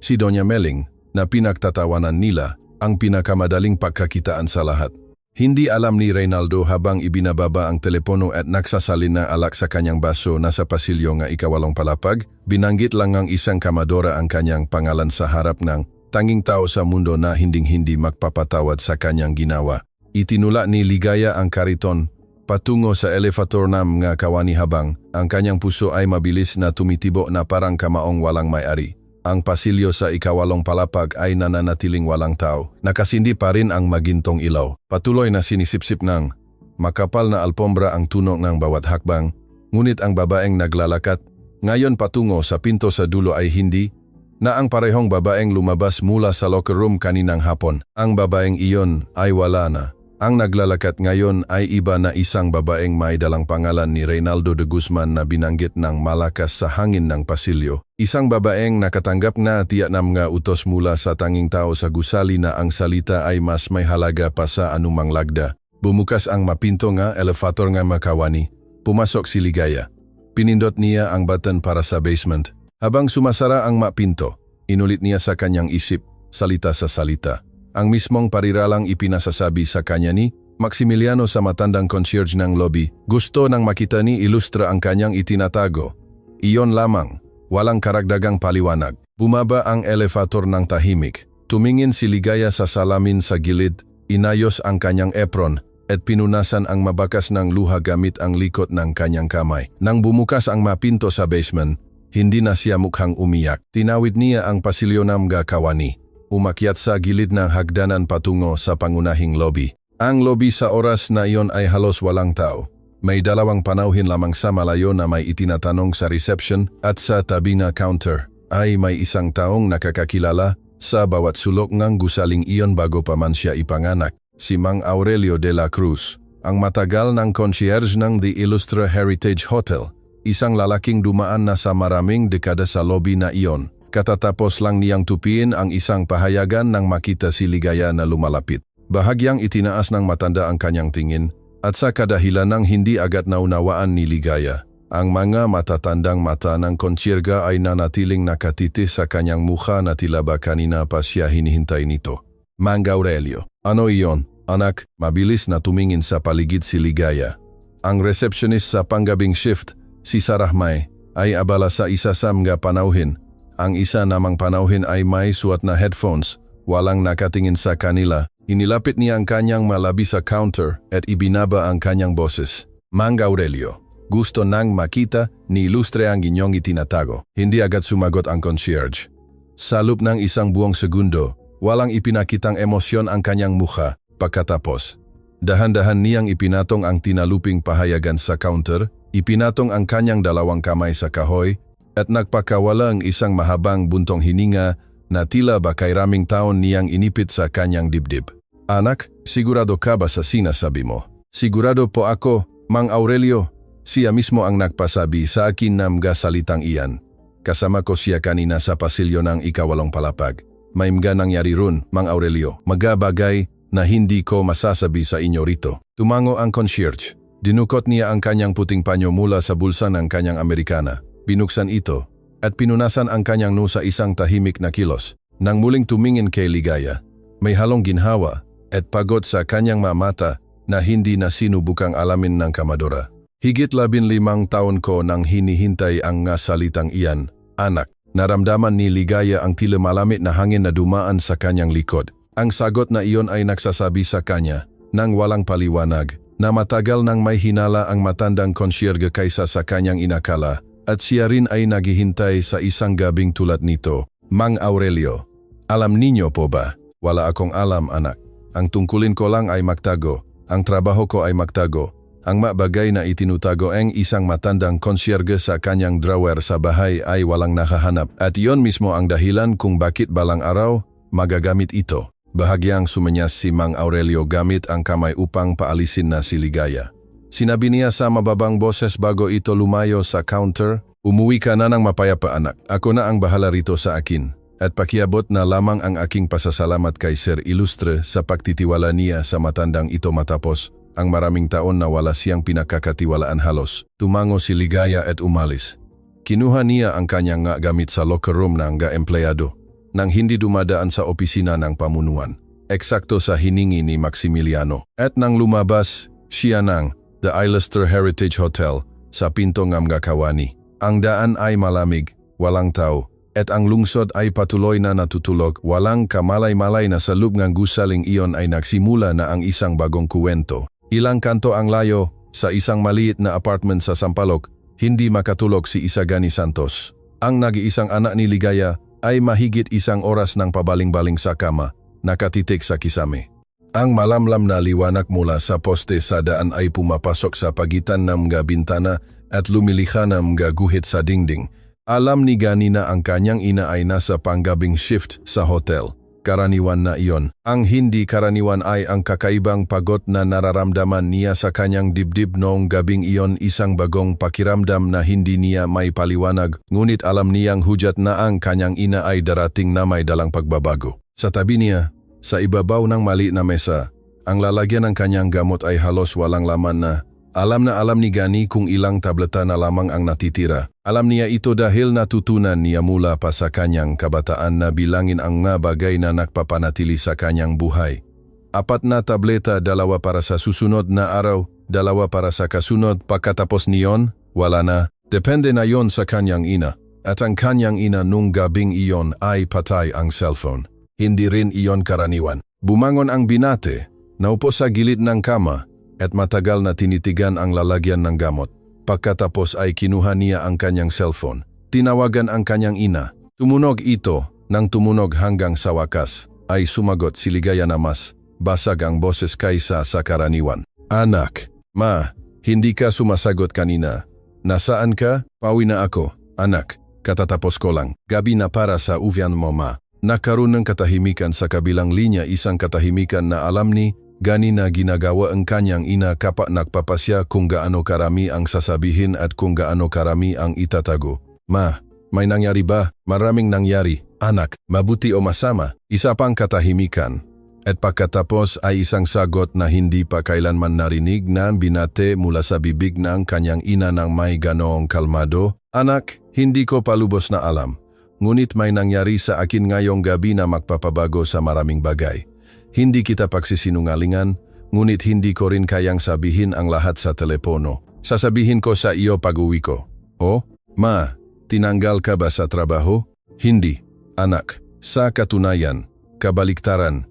Si Doña Meling, na pinagtatawanan nila, ang pinakamadaling pagkakitaan sa lahat. Hindi alam ni Reynaldo habang ibinababa ang telepono at nagsasalin na alak sa kanyang baso na sa pasilyo nga ika-8 palapag, binanggit lang ang isang kamadora ang kanyang pangalan sa harap ng tanging tao sa mundo na hinding-hindi magpapatawad sa kanyang ginawa. Itinula ni Ligaya ang kariton patungo sa elevator ng nga kawani habang ang kanyang puso ay mabilis na tumitibo na parang kamaong walang may-ari. Ang pasilyo sa ika-8 palapag ay nananatiling walang tao. Nakasindi pa rin ang magintong ilaw. Patuloy na sinisipsip ng makapal na alpombra ang tunog ng bawat hakbang. Ngunit ang babaeng naglalakat, ngayon patungo sa pinto sa dulo ay hindi, na ang parehong babaeng lumabas mula sa locker room kaninang hapon. Ang babaeng iyon ay wala na. Ang naglalakat ngayon ay iba na isang babaeng may dalang pangalan ni Reynaldo de Guzman na binanggit ng malakas sa hangin ng pasilyo. Isang babaeng nakatanggap na tiyanam nga utos mula sa tanging tao sa gusali na ang salita ay mas may halaga pa sa anumang lagda. Bumukas ang mapinto nga elevator nga makawani. Pumasok si Ligaya. Pinindot niya ang button para sa basement. Habang sumasara ang mapinto, inulit niya sa kanyang isip, salita sa salita. Ang mismong pariralang ipinasasabi sa kanya ni Maximiliano sa matandang concierge ng lobby. Gusto nang makita ni Ilustre ang kanyang itinatago. Iyon lamang, walang karagdagang paliwanag. Bumaba ang elevator ng tahimik. Tumingin si Ligaya sa salamin sa gilid, inayos ang kanyang apron at pinunasan ang mabakas ng luha gamit ang likot ng kanyang kamay. Nang bumukas ang mapinto sa basement, hindi na siya mukhang umiyak. Tinawid niya ang pasilyo ng kawani. Umakyat sa gilid ng hagdanan patungo sa pangunahing lobby. Ang lobby sa oras na iyon ay halos walang tao. May 2 panauhin lamang sa malayo na may itinatanong sa reception at sa tabi na counter ay may isang taong nakakakilala sa bawat sulok ng gusaling iyon bago pa man siya ipanganak. Si Mang Aurelio de la Cruz, ang matagal ng concierge ng The Ilustre Heritage Hotel, isang lalaking dumaan na sa maraming dekada sa lobby na iyon. Katatapos lang niyang tupiin ang isang pahayagan nang makita si Ligaya na lumalapit. Bahagyang itinaas ng matanda ang kanyang tingin at sa kadahilan ng hindi agad naunawaan ni Ligaya, ang mga matatandang mata ng konsyerga ay nanatiling nakatiti sa kanyang mukha na tila ba kanina pa siya hinihintay nito. Mang Aurelio, ano iyon? Anak, mabilis na tumingin sa paligid si Ligaya. Ang receptionist sa panggabing shift, si Sarahmay, ay abala sa isa sa mga panauhin. Ang isa namang panauhin ay may suot na headphones, walang nakatingin sa kanila, Inilapit niya ang kanyang malabi sa counter at ibinaba ang kanyang boses. Mang Aurelio, gusto nang makita ni Ilustre ang inyong itinatago. Hindi agad sumagot ang concierge. Sa loob ng isang buong segundo, walang ipinakitang emosyon ang kanyang mukha. Pagkatapos, dahan-dahan niyang ipinatong ang tinaluping pahayagan sa counter, ipinatong ang kanyang dalawang kamay sa kahoy, at nagpakawala ang isang mahabang buntong hininga na tila ba kay raming taon niyang inipit sa kanyang dibdib. Anak, sigurado ka ba sa sinasabi mo? Sigurado po ako, Mang Aurelio. Siya mismo ang nagpasabi sa akin na mga salitang iyan. Kasama ko siya kanina sa pasilyo ng ikawalong palapag. May mga nangyari ron, Mang Aurelio. Mga bagay na hindi ko masasabi sa inyo rito. Tumango ang concierge. Dinukot niya ang kanyang puting panyo mula sa bulsa ng kanyang Amerikana. Binuksan ito at pinunasan ang kanyang noo sa isang tahimik na kilos. Nang muling tumingin kay Ligaya, may halong ginhawa at pagod sa kanyang mga mata na hindi na sinubukang alamin ng kamadora. Higit 15 taon ko nang hinihintay ang nga salitang iyan, anak. Naramdaman ni Ligaya ang tila malamig na hangin na dumaan sa kanyang likod. Ang sagot na iyon ay nagsasabi sa kanya, nang walang paliwanag, na matagal nang may hinala ang matandang concierge kaysa sa kanyang inakala, at siya rin ay naghihintay sa isang gabing tulad nito. Mang Aurelio, alam ninyo po ba? Wala akong alam, anak. Ang tungkulin ko lang ay magtago. Ang trabaho ko ay magtago. Ang mabagay na itinutago ang isang matandang concierge sa kanyang drawer sa bahay ay walang nakahanap. At iyon mismo ang dahilan kung bakit balang araw magagamit ito. Bahagyang sumenyas si Mang Aurelio gamit ang kamay upang paalisin na si Ligaya. Sinabi niya sa mababang boses bago ito lumayo sa counter, umuwi ka na ng mapayapa, anak. Ako na ang bahala rito sa akin. At pakiabot na lamang ang aking pasasalamat kay Sir Ilustre sa pagtitiwala niya sa matandang ito matapos ang maraming taon na wala siyang pinakakatiwalaan halos. Tumango si Ligaya at umalis. Kinuha niya ang kanyang nga gamit sa locker room ng nga empleyado nang hindi dumadaan sa opisina ng pamunuan. Eksakto sa hiningi ni Maximiliano. At nang lumabas, siya ng The Iluster Heritage Hotel sa pinto ng mga kawani. Ang daan ay malamig, walang tao, at ang lungsod ay patuloy na natutulog. Walang kamalay-malay na sa loob ng gusaling iyon ay nagsimula na ang isang bagong kuwento. Ilang kanto ang layo, sa isang maliit na apartment sa Sampaloc, hindi makatulog si Isagani Santos. Ang nag-iisang anak ni Ligaya ay mahigit isang oras ng pabaling-baling sa kama, nakatitik sa kisame. Ang malamlam na liwanag mula sa poste sa daan ay pumapasok sa pagitan ng mga bintana at lumiliha ng mga guhit sa dingding. Alam ni Gani na ang kanyang ina ay nasa panggabing shift sa hotel. Karaniwan na iyon. Ang hindi karaniwan ay ang kakaibang pagod na nararamdaman niya sa kanyang dibdib noong gabing iyon, isang bagong pakiramdam na hindi niya may paliwanag, ngunit alam niyang hudyat na ang kanyang ina ay darating na may dalang pagbabago. Sa tabi niya, sa ibabaw ng maliit na mesa, ang lalagyan ng kanyang gamot ay halos walang laman na. Alam ni Gani kung ilang tableta na lamang ang natitira. Alam niya ito dahil natutunan niya mula pa sa kanyang kabataan na bilangin ang mga bagay na nagpapanatili sa kanyang buhay. 4 na tableta, 2 para sa susunod na araw, 2 para sa kasunod. Pagkatapos niyon, wala na. Depende na yon sa kanyang ina. At ang kanyang ina nung gabing iyon ay patay ang cellphone. Hindi rin iyon karaniwan. Bumangon ang binate, naupo sa gilid ng kama, at matagal na tinitigan ang lalagyan ng gamot. Pagkatapos ay kinuha niya ang kanyang cellphone. Tinawagan ang kanyang ina. Tumunog ito. Nang tumunog hanggang sa wakas, ay sumagot si Ligaya na mas basag ang boses kaysa sa karaniwan. Anak, ma, hindi ka sumasagot kanina. Nasaan ka? Pauwi na ako. Anak, katatapos ko lang. Gabi na para sa uwian mo, ma. Nakaroon ng katahimikan sa kabilang linya, isang katahimikan na alam ni Gani na ginagawa ang kanyang ina kapag nagpapasya kung gaano karami ang sasabihin at kung gaano karami ang itatago. Ma, may nangyari ba? Maraming nangyari. Anak, mabuti o masama? Isa pang katahimikan. At pagkatapos ay isang sagot na hindi pa kailanman narinig na binate mula sa bibig ng kanyang ina ng may ganoong kalmado. Anak, hindi ko palubos na alam. Ngunit may nangyari sa akin ngayong gabi na magpapabago sa maraming bagay. Hindi kita pagsisinungalingan, ngunit hindi ko rin kayang sabihin ang lahat sa telepono. Sasabihin ko sa iyo pag-uwi ko. Oh, ma, tinanggal ka ba sa trabaho? Hindi, anak. Sa katunayan, kabaliktaran.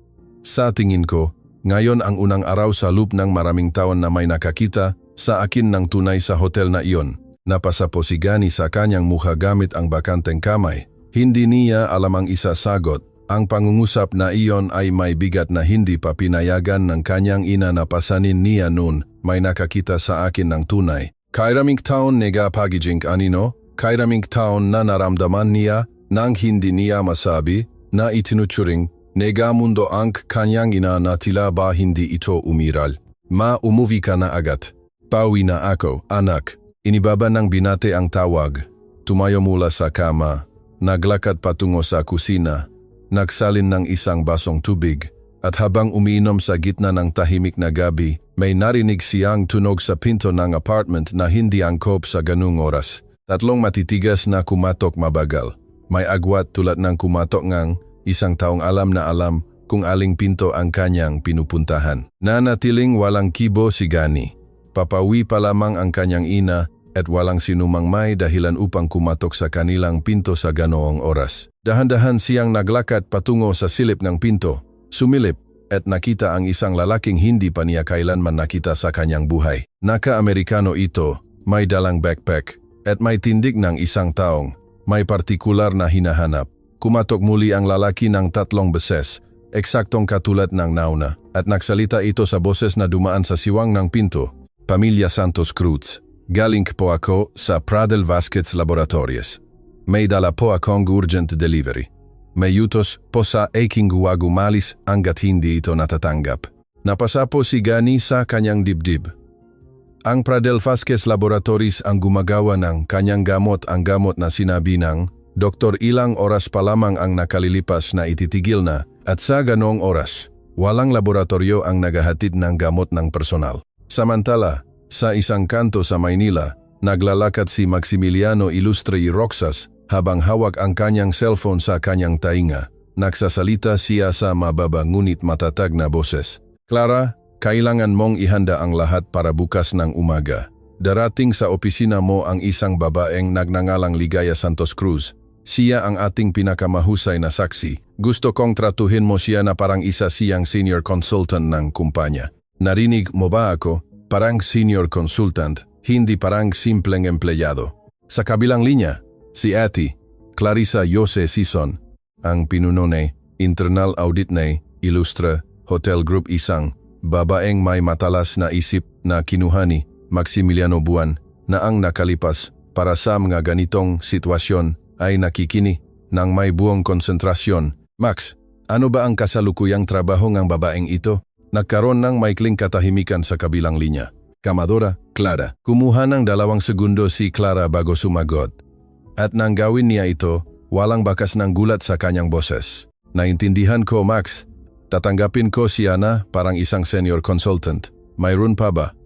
Sa tingin ko, ngayon ang unang araw sa loop ng maraming taon na may nakakita sa akin ng tunay sa hotel na iyon. Napasa po si Gani sa kanyang mukha gamit ang bakanteng kamay. Hindi niya alam ang isasagot. Ang pangungusap na iyon ay may bigat na hindi pa pinayagan ng kanyang ina na pasanin niya noon may nakakita sa akin ng tunay. Kairaming taon nega pagiging anino, kairaming taon na naramdaman niya nang hindi niya masabi na itinuturing nega mundo ang kanyang ina na tila ba hindi ito umiral. Umuwi ka na agad. Pauwi na ako, anak. Inibaba ng binate ang tawag. Tumayo mula sa kama. Naglakad patungo sa kusina. Nagsalin ng isang basong tubig. At habang umiinom sa gitna ng tahimik na gabi, may narinig siyang tunog sa pinto ng apartment na hindi angkop sa ganung oras. Tatlong matitigas na kumatok mabagal. May agwat tulad ng kumatok ngang isang taong alam na alam kung aling pinto ang kanyang pinupuntahan. Nanatiling walang kibo si Gani. Papawi pa lamang ang kanyang ina at walang sinumang may dahilan upang kumatok sa kanilang pinto sa ganoong oras. Dahan-dahan siyang naglakad patungo sa silip ng pinto. Sumilip at nakita ang isang lalaking hindi pa niya kailanman nakita sa kanyang buhay. Naka-Amerikano ito, may dalang backpack at may tindig ng isang taong may partikular na hinahanap. Kumatok muli ang lalaki ng 3 beses, eksaktong katulad ng nauna, at nagsalita ito sa boses na dumaan sa siwang ng pinto. Pamilya Santos Cruz, galing po ako sa Pradel Vasquez Laboratories. May dala po akong urgent delivery. May utos po sa aking huwag umalis hanggat hindi ito natatanggap. Napasa po si Gani sa kanyang dibdib. Ang Pradel Vasquez Laboratories ang gumagawa ng kanyang gamot, ang gamot na sinabi ng doktor ilang oras pa lamang ang nakalilipas na ititigil na at sa ganoong oras, walang laboratorio ang naghahatid ng gamot ng personal. Samantala, sa isang kanto sa Maynila, naglalakad si Maximiliano Ilustre y Roxas habang hawak ang kanyang cellphone sa kanyang tainga. Nagsasalita siya sa mababa ngunit matatag na boses. Clara, kailangan mong ihanda ang lahat para bukas ng umaga. Darating sa opisina mo ang isang babaeng nagngangalang Ligaya Santos Cruz. Siya ang ating pinakamahusay na saksi. Gusto kong tratuhin mo siya na parang isa siyang senior consultant ng kumpanya. Narinig mo ba ako? Parang senior consultant, hindi parang simpleng empleyado. Sa kabilang linya, si Ate, Clarissa Jose Sison, ang pinuno ni Internal Audit ni Ilustre Hotel Group, isang babaeng may matalas na isip na kinuha ni Maximiliano Buwan na ang nakalipas para sa mga ganitong sitwasyon ay nakikini ng may buong konsentrasyon. Max, ano ba ang kasalukuyang trabaho ng babaeng ito? Nagkaroon ng maikling katahimikan sa kabilang linya. Kamadora, Clara. Kumuha ng 2 segundo si Clara bago sumagot. At nang gawin niya ito, walang bakas ng gulat sa kanyang boses. Naintindihan ko, Max. Tatanggapin ko siya na parang isang senior consultant. Mayroon pa ba?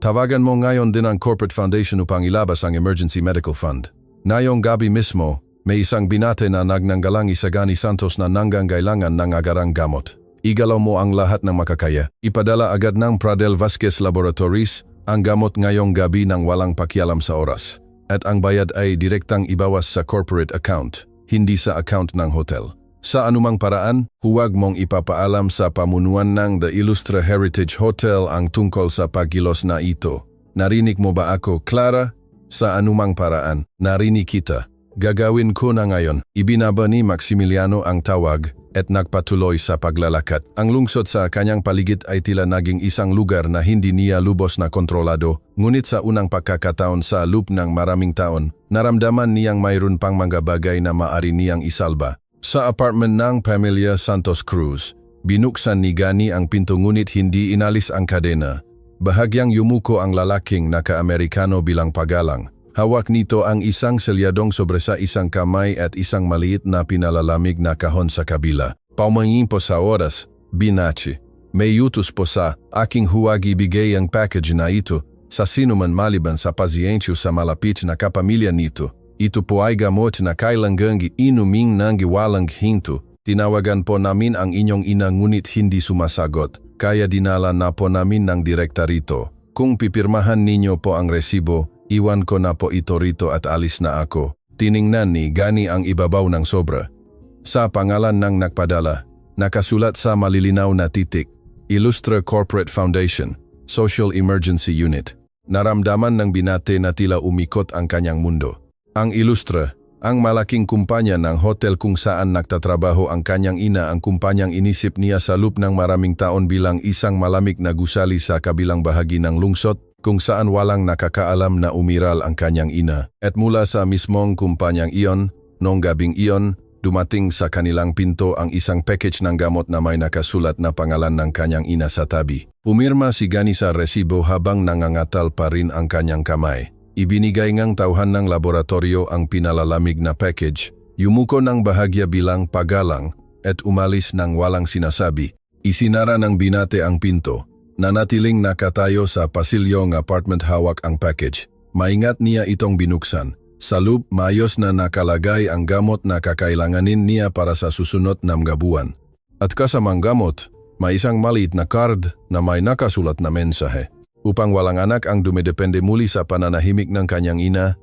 Tawagan mo ngayon din ang Corporate Foundation upang ilabas ang Emergency Medical Fund. Ngayong gabi mismo, may isang binate na nagnanggalang si Gani Santos na nangangailangan ng agarang gamot. Igalaw mo ang lahat ng makakaya. Ipadala agad ng Pradel Vasquez Laboratories ang gamot ngayong gabi ng walang pakialam sa oras. At ang bayad ay direktang ibawas sa corporate account, hindi sa account ng hotel. Sa anumang paraan, huwag mong ipapaalam sa pamunuan ng The Ilustre Heritage Hotel ang tungkol sa pagkilos na ito. Narinig mo ba ako, Clara? Sa anumang paraan, narinig kita. Gagawin ko na ngayon. Ibinaba ni Maximiliano ang tawag at nagpatuloy sa paglalakad. Ang lungsod sa kanyang paligid ay tila naging isang lugar na hindi niya lubos na kontrolado, ngunit sa unang pagkakataon sa loob ng maraming taon, naramdaman niyang mayroon pang mga bagay na maaari niyang isalba. Sa apartment ng pamilya Santos Cruz, binuksan ni Gani ang pinto ngunit hindi inalis ang kadena. Bahagyang yumuko ang lalaking naka-Amerikano bilang pagalang. Hawak nito ang isang selyadong sobre sa isang kamay at isang maliit na pinalalamig na kahon sa kabila. Paumangin po sa oras, Binachi. May utos po sa aking huwag ibigay ang package na ito sa sinuman maliban sa pasyentyo sa malapit na kapamilya nito. Ito po ay gamot na kailangang inumin ng walang hinto. Tinawagan po namin ang inyong ina ngunit hindi sumasagot, kaya dinala na po namin ng direkta rito. Kung pipirmahan ninyo po ang resibo, iwan ko na po ito rito at alis na ako. Tiningnan ni Gani ang ibabaw ng sobra. Sa pangalan ng nagpadala, Nakasulat sa malilinaw na titik, Ilustre Corporate Foundation, Social Emergency Unit. Naramdaman ng binate na tila umikot ang kanyang mundo. Ang Ilustre, ang malaking kumpanya ng hotel kung saan nagtatrabaho ang kanyang ina, ang kumpanyang inisip niya sa loob ng maraming taon bilang isang malamig na gusali sa kabilang bahagi ng lungsod, kung saan walang nakakaalam na umiral ang kanyang ina. At mula sa mismong kumpanyang iyon, noong gabing iyon, dumating sa kanilang pinto ang isang package ng gamot na may nakasulat na pangalan ng kanyang ina sa tabi. Pumirma si Gani sa resibo habang nangangatal pa rin ang kanyang kamay. Ibinigay ngang tauhan ng laboratorio ang pinalalamig na package, yumuko ng bahagya bilang pagalang at umalis ng walang sinasabi. Isinara ng binate ang pinto. Nanatiling nakatayo sa pasilyo ng apartment hawak ang package. Maingat niya itong binuksan. Sa loob, maayos na nakalagay ang gamot na kakailanganin niya para sa susunod na mga buwan. At kasamang gamot, may isang maliit na card na may nakasulat na mensahe. Upang walang anak ang dumidepende muli sa pananahimik ng kanyang ina,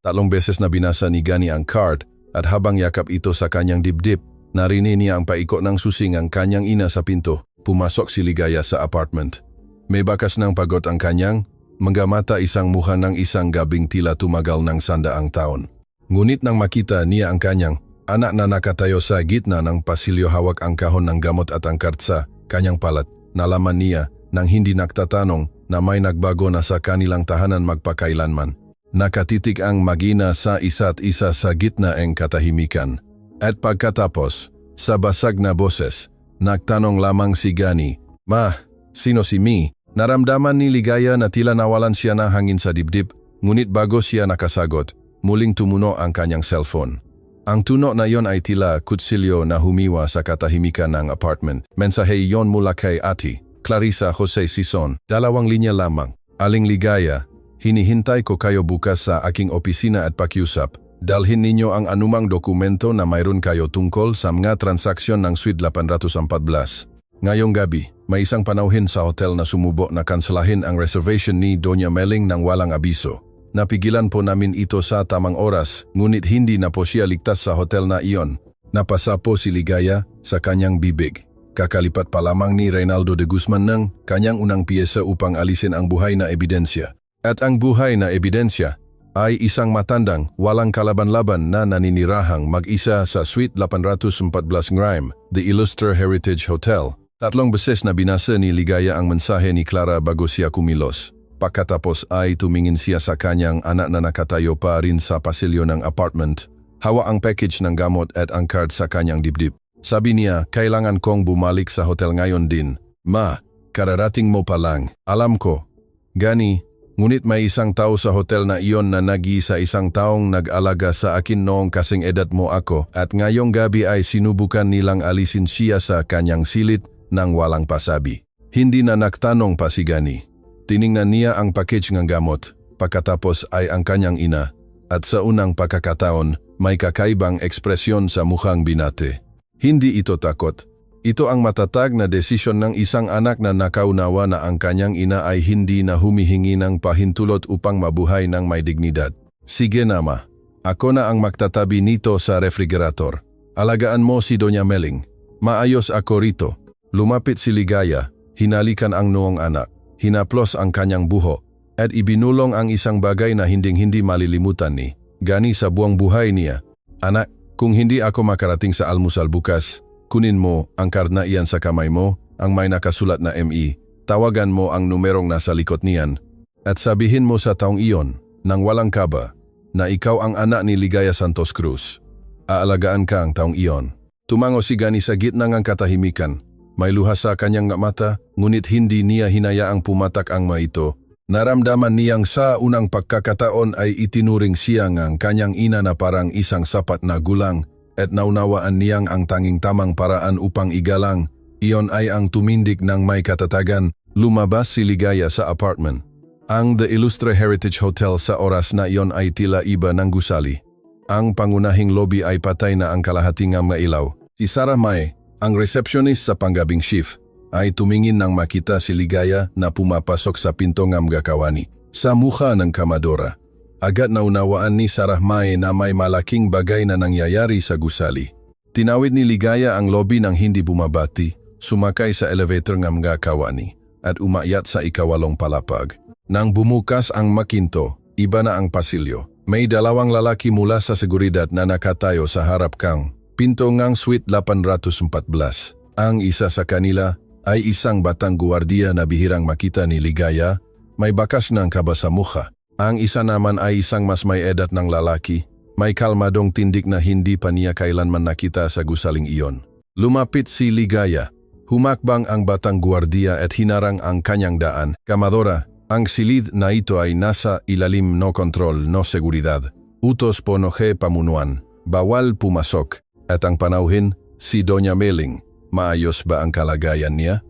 tatlong beses na binasa ni Gani ang card at habang yakap ito sa kanyang dibdib, narinig niya ang paikot ng susing ang kanyang ina sa pinto. Pumasok si Ligaya sa apartment. May bakas ng pagod ang kanyang, manggamata isang mukha ng isang gabing tila tumagal ng 100 taon. Ngunit nang makita niya ang kanyang anak na nakatayo sa gitna ng pasilyo hawak ang kahon ng gamot at ang card sa kanyang palat, nalaman niya nang hindi nagtatanong na may nagbago na sa kanilang tahanan magpakailanman. Nakatitig ang mag-ina sa isa't isa sa gitna ng katahimikan. At pagkatapos, sa basag na boses, nagtanong lamang si Gani, "Ma, sino si Mi?" Naramdaman ni Ligaya na tila nawalan siya ng hangin sa dibdib, ngunit bago siya nakasagot, muling tumuno ang kanyang cellphone. Ang tuno na iyon ay tila kutsilyo na humiwa sa katahimikan ng apartment. Mensahe iyon mula kay Ate Clarissa Jose Sison. 2 linya lamang. Aling Ligaya, hinihintay ko kayo bukas sa aking opisina at pakiusap. Dalhin ninyo ang anumang dokumento na mayroon kayo tungkol sa mga transaksyon ng Suite 814. Ngayong gabi, may isang panauhin sa hotel na sumubo na kanselahin ang reservation ni Doña Meling ng walang abiso. Napigilan po namin ito sa tamang oras, ngunit hindi na po siya ligtas sa hotel na iyon. Napasa po si Ligaya sa kanyang bibig. Kakalipat pa lamang ni Reynaldo de Guzman ng kanyang unang piyesa upang alisin ang buhay na ebidensya. At ang buhay na ebidensya ay isang matandang, walang kalaban-laban na naninirahang mag-isa sa Suite 814 Grime, The Ilustre Heritage Hotel. 3 beses na binasa ni Ligaya ang mensahe ni Clara bago siya kumilos. Pagkatapos ay tumingin siya sa kanyang anak na nakatayo pa rin sa pasilyo ng apartment. Hawa ang package ng gamot at ang card sa kanyang dibdib. Sabi niya, "Kailangan kong bumalik sa hotel ngayon din. Ma, kararating mo pa lang. Alam ko." Gani, ngunit may isang tao sa hotel na iyon na nag-iisa isang taong nag-alaga sa akin noong kasing edad mo ako at ngayong gabi ay sinubukan nilang alisin siya sa kanyang silid nang walang pasabi. Hindi na nagtanong pa si Gani. Tiningnan niya ang package ng gamot, pagkatapos ay ang kanyang ina, at sa unang pagkakataon, may kakaibang ekspresyon sa mukhang binate. Hindi ito takot. Ito ang matatag na desisyon ng isang anak na nakaunawa na ang kanyang ina ay hindi na humihingi ng pahintulot upang mabuhay ng may dignidad. "Sige na ma, ako na ang magtatabi nito sa refrigerator. Alagaan mo si Doña Meling. Maayos ako rito." Lumapit si Ligaya, hinalikan ang noong anak, hinaplos ang kanyang buho, at ibinulong ang isang bagay na hinding-hindi malilimutan ni Gani sa buong buhay niya. "Anak, kung hindi ako makarating sa almusal bukas, kunin mo ang card na iyan sa kamay mo, ang may nakasulat na ME. Tawagan mo ang numerong nasa likod niyan, at sabihin mo sa taong iyon, nang walang kaba, na ikaw ang anak ni Ligaya Santos Cruz. Aalagaan ka ang taong iyon." Tumango si Gani sa gitna ng katahimikan. May luha sa kanyang mata, ngunit hindi niya hinayaang pumatak ang mga ito. Naramdaman niyang sa unang pagkakataon ay itinuring siya ng kanyang ina na parang isang sapat na gulang at naunawaan niyang ang tanging tamang paraan upang igalang. Iyon ay ang tumindig ng may katatagan. Lumabas si Ligaya sa apartment. Ang The Ilustre Heritage Hotel sa oras na iyon ay tila iba ng gusali. Ang pangunahing lobby ay patay na ang kalahati ng mga ilaw. Si Sarah May, ang receptionist sa panggabing shift, ay tumingin nang makita si Ligaya na pumapasok sa pinto ng mga kawani. Sa mukha ng kamadora, agad naunawaan ni Sarah May na may malaking bagay na nangyayari sa gusali. Tinawid ni Ligaya ang lobby ng hindi bumabati, sumakay sa elevator ng mga kawani, at umakyat sa ikawalong palapag. Nang bumukas ang makinto, iba na ang pasilyo. May dalawang lalaki mula sa seguridad na nakatayo sa harap kang pinto ngang suite 814. Ang isa sa kanila ay isang batang guwardiya na bihirang makita ni Ligaya, may bakas ng kaba sa mukha. Ang isa naman ay isang mas may edad ng lalaki, may kalmadong tindig na hindi pa niya kailanman nakita sa gusaling iyon. Lumapit si Ligaya. Humakbang ang batang guwardiya at hinarang ang kanyang daan. Kamadora, ang silid na ito ay nasa ilalim no kontrol no seguridad. Utos po no he pamunuan. Bawal pumasok. At ang panauhin, si Doña Meling. Maayos ba ang kalagayan niya?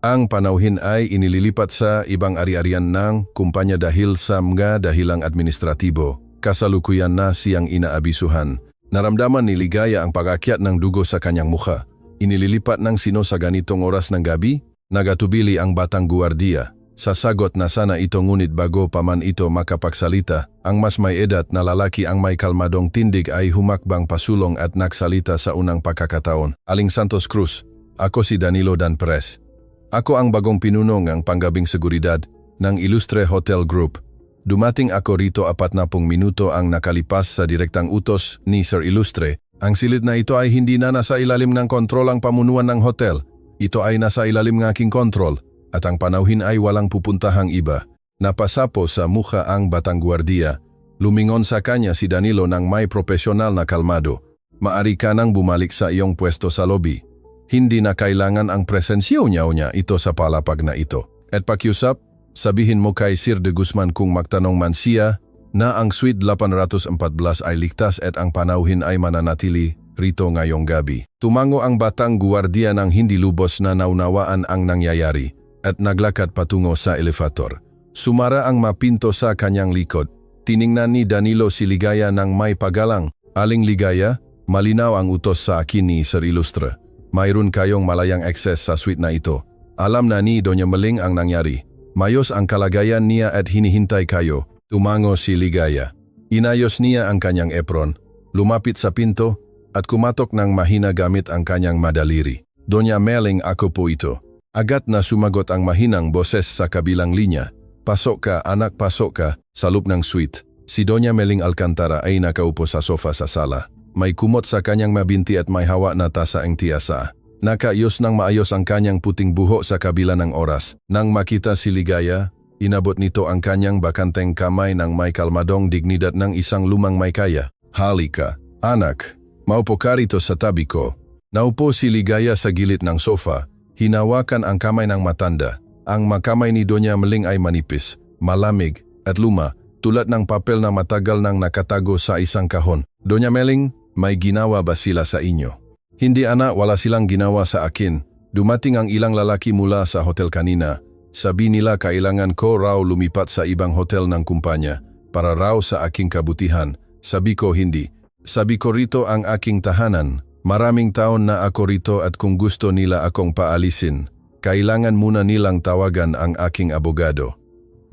Ang panauhin ay inililipat sa ibang ari-arian ng kumpanya dahil sa mga dahilang administratibo. Kasalukuyan na siyang inaabisuhan. Naramdaman ni Ligaya ang pag-akyat ng dugo sa kanyang mukha. Inililipat ng sino sa ganitong oras ng gabi? Nagatubili ang batang guwardiya. Sasagot na sana ito ngunit bago pa man ito makapagsalita, ang mas may edad na lalaki ang may kalmadong tindig ay humakbang pasulong at nagsalita sa unang pagkakataon. Aling Santos Cruz, ako si Danilo Dan Perez. Ako ang bagong pinuno ng panggabing seguridad ng Ilustre Hotel Group. Dumating ako rito 40 minuto ang nakalipas sa direktang utos ni Sir Ilustre. Ang silid na ito ay hindi na nasa ilalim ng kontrol ang pamunuan ng hotel. Ito ay nasa ilalim ng aking kontrol at ang panauhin ay walang pupuntahang iba. Napasapo sa mukha ang batang guwardiya. Lumingon sa kanya si Danilo ng may profesional na kalmado. Maari ka nang bumalik sa iyong pwesto sa lobby. Hindi na kailangan ang presensyo niya ito sa palapag na ito. At pakiusap, sabihin mo kay Sir de Guzman kung magtanong man siya na ang suite 814 ay ligtas at ang panauhin ay mananatili rito ngayong gabi. Tumango ang batang guwardiya ng hindi lubos na naunawaan ang nangyayari at naglakad patungo sa elevator. Sumara ang mapinto sa kanyang likod. Tiningnan ni Danilo si Ligaya ng may pagalang. Aling Ligaya, malinaw ang utos sa akin ni Sir Ilustre. Mayroon kayong malayang access sa suite na ito. Alam na ni Doña Meling ang nangyari. Mayos ang kalagayan niya at hinihintay kayo. Tumango si Ligaya. Inayos niya ang kanyang apron, lumapit sa pinto, at kumatok ng mahina gamit ang kanyang madaliri. Doña Meling, ako po ito. Agad na sumagot ang mahinang boses sa kabilang linya. Pasok ka, anak, pasok ka, sa loob ng suite. Si Doña Meling Alcantara ay nakaupo sa sofa sa sala. May kumot sa kanyang mabinti at may hawa na tasa ang tiyasa. Nakaayos ng maayos ang kanyang puting buho sa kabila ng oras. Nang makita si Ligaya, inabot nito ang kanyang bakanteng kamay ng may kalmadong dignidad ng isang lumang may kaya. Halika, anak, maupo ka rito sa tabi ko. Naupo si Ligaya sa gilid ng sofa, hinawakan ang kamay ng matanda. Ang makamay ni Doña Meling ay manipis, malamig, at luma, tulad ng papel na matagal nang nakatago sa isang kahon. Doña Meling, may ginawa ba sila sa inyo? Hindi anak, wala silang ginawa sa akin. Dumating ang ilang lalaki mula sa hotel kanina. Sabi nila kailangan ko raw lumipat sa ibang hotel ng kumpanya para raw sa aking kabutihan. Sabi ko hindi. Sabi ko rito ang aking tahanan. Maraming taon na ako rito at kung gusto nila akong paalisin, kailangan muna nilang tawagan ang aking abogado.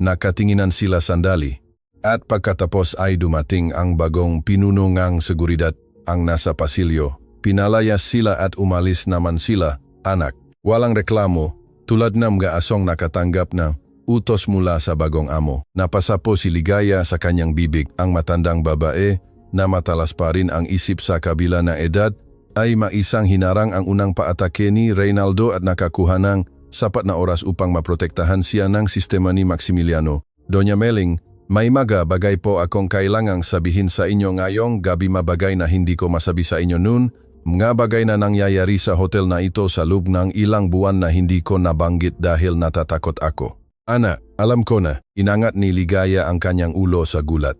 Nakatinginan sila sandali. At pagkatapos ay dumating ang bagong pinuno ngang seguridad ang nasa pasilyo. Pinalayas sila at umalis naman sila, anak. Walang reklamo. Tulad ng mga asong nakatanggap na utos mula sa bagong amo. Napasapo si Ligaya sa kanyang bibig. Ang matandang babae na matalas pa rin ang isip sa kabila na edad ay maisang hinarang ang unang paatake ni Reynaldo at nakakuha ng sapat na oras upang maprotektahan siya ng sistema ni Maximiliano. Doña Meling, may mga bagay po akong kailangang sabihin sa inyo ngayong gabi, mabagay na hindi ko masabi sa inyo noon. Mga bagay na nangyayari sa hotel na ito sa loob ng ilang buwan na hindi ko nabanggit dahil natatakot ako. Ana, alam ko na, inangat ni Ligaya ang kanyang ulo sa gulat.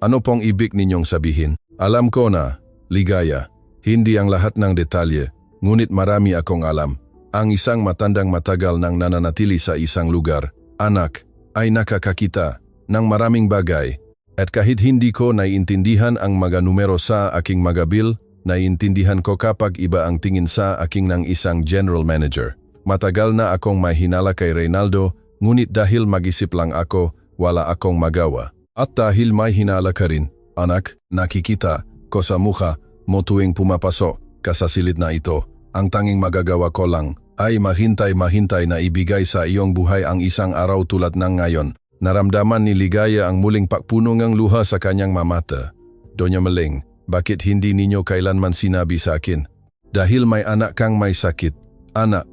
Ano pong ibig ninyong sabihin? Alam ko na, Ligaya, hindi ang lahat ng detalye, ngunit marami akong alam. Ang isang matandang matagal nang nananatili sa isang lugar, anak, ay nakakakita ng maraming bagay. At kahit hindi ko naiintindihan ang mga numero sa aking mga bill, naiintindihan ko kapag iba ang tingin sa aking ng isang general manager. Matagal na akong may hinala kay Reynaldo, ngunit dahil mag-isip lang ako, wala akong magawa. At dahil may hinala ka rin, anak, nakikita ko sa mukha mo tuwing pumapasok kasasilid na ito. Ang tanging magagawa ko lang ay mahintay na ibigay sa iyong buhay ang isang araw tulad ng ngayon. Naramdaman ni Ligaya ang muling pakpuno ng luha sa kanyang mamata. Doña Meling, bakit hindi ninyo kailanman sinabi sa akin? Dahil may anak kang may sakit. Anak,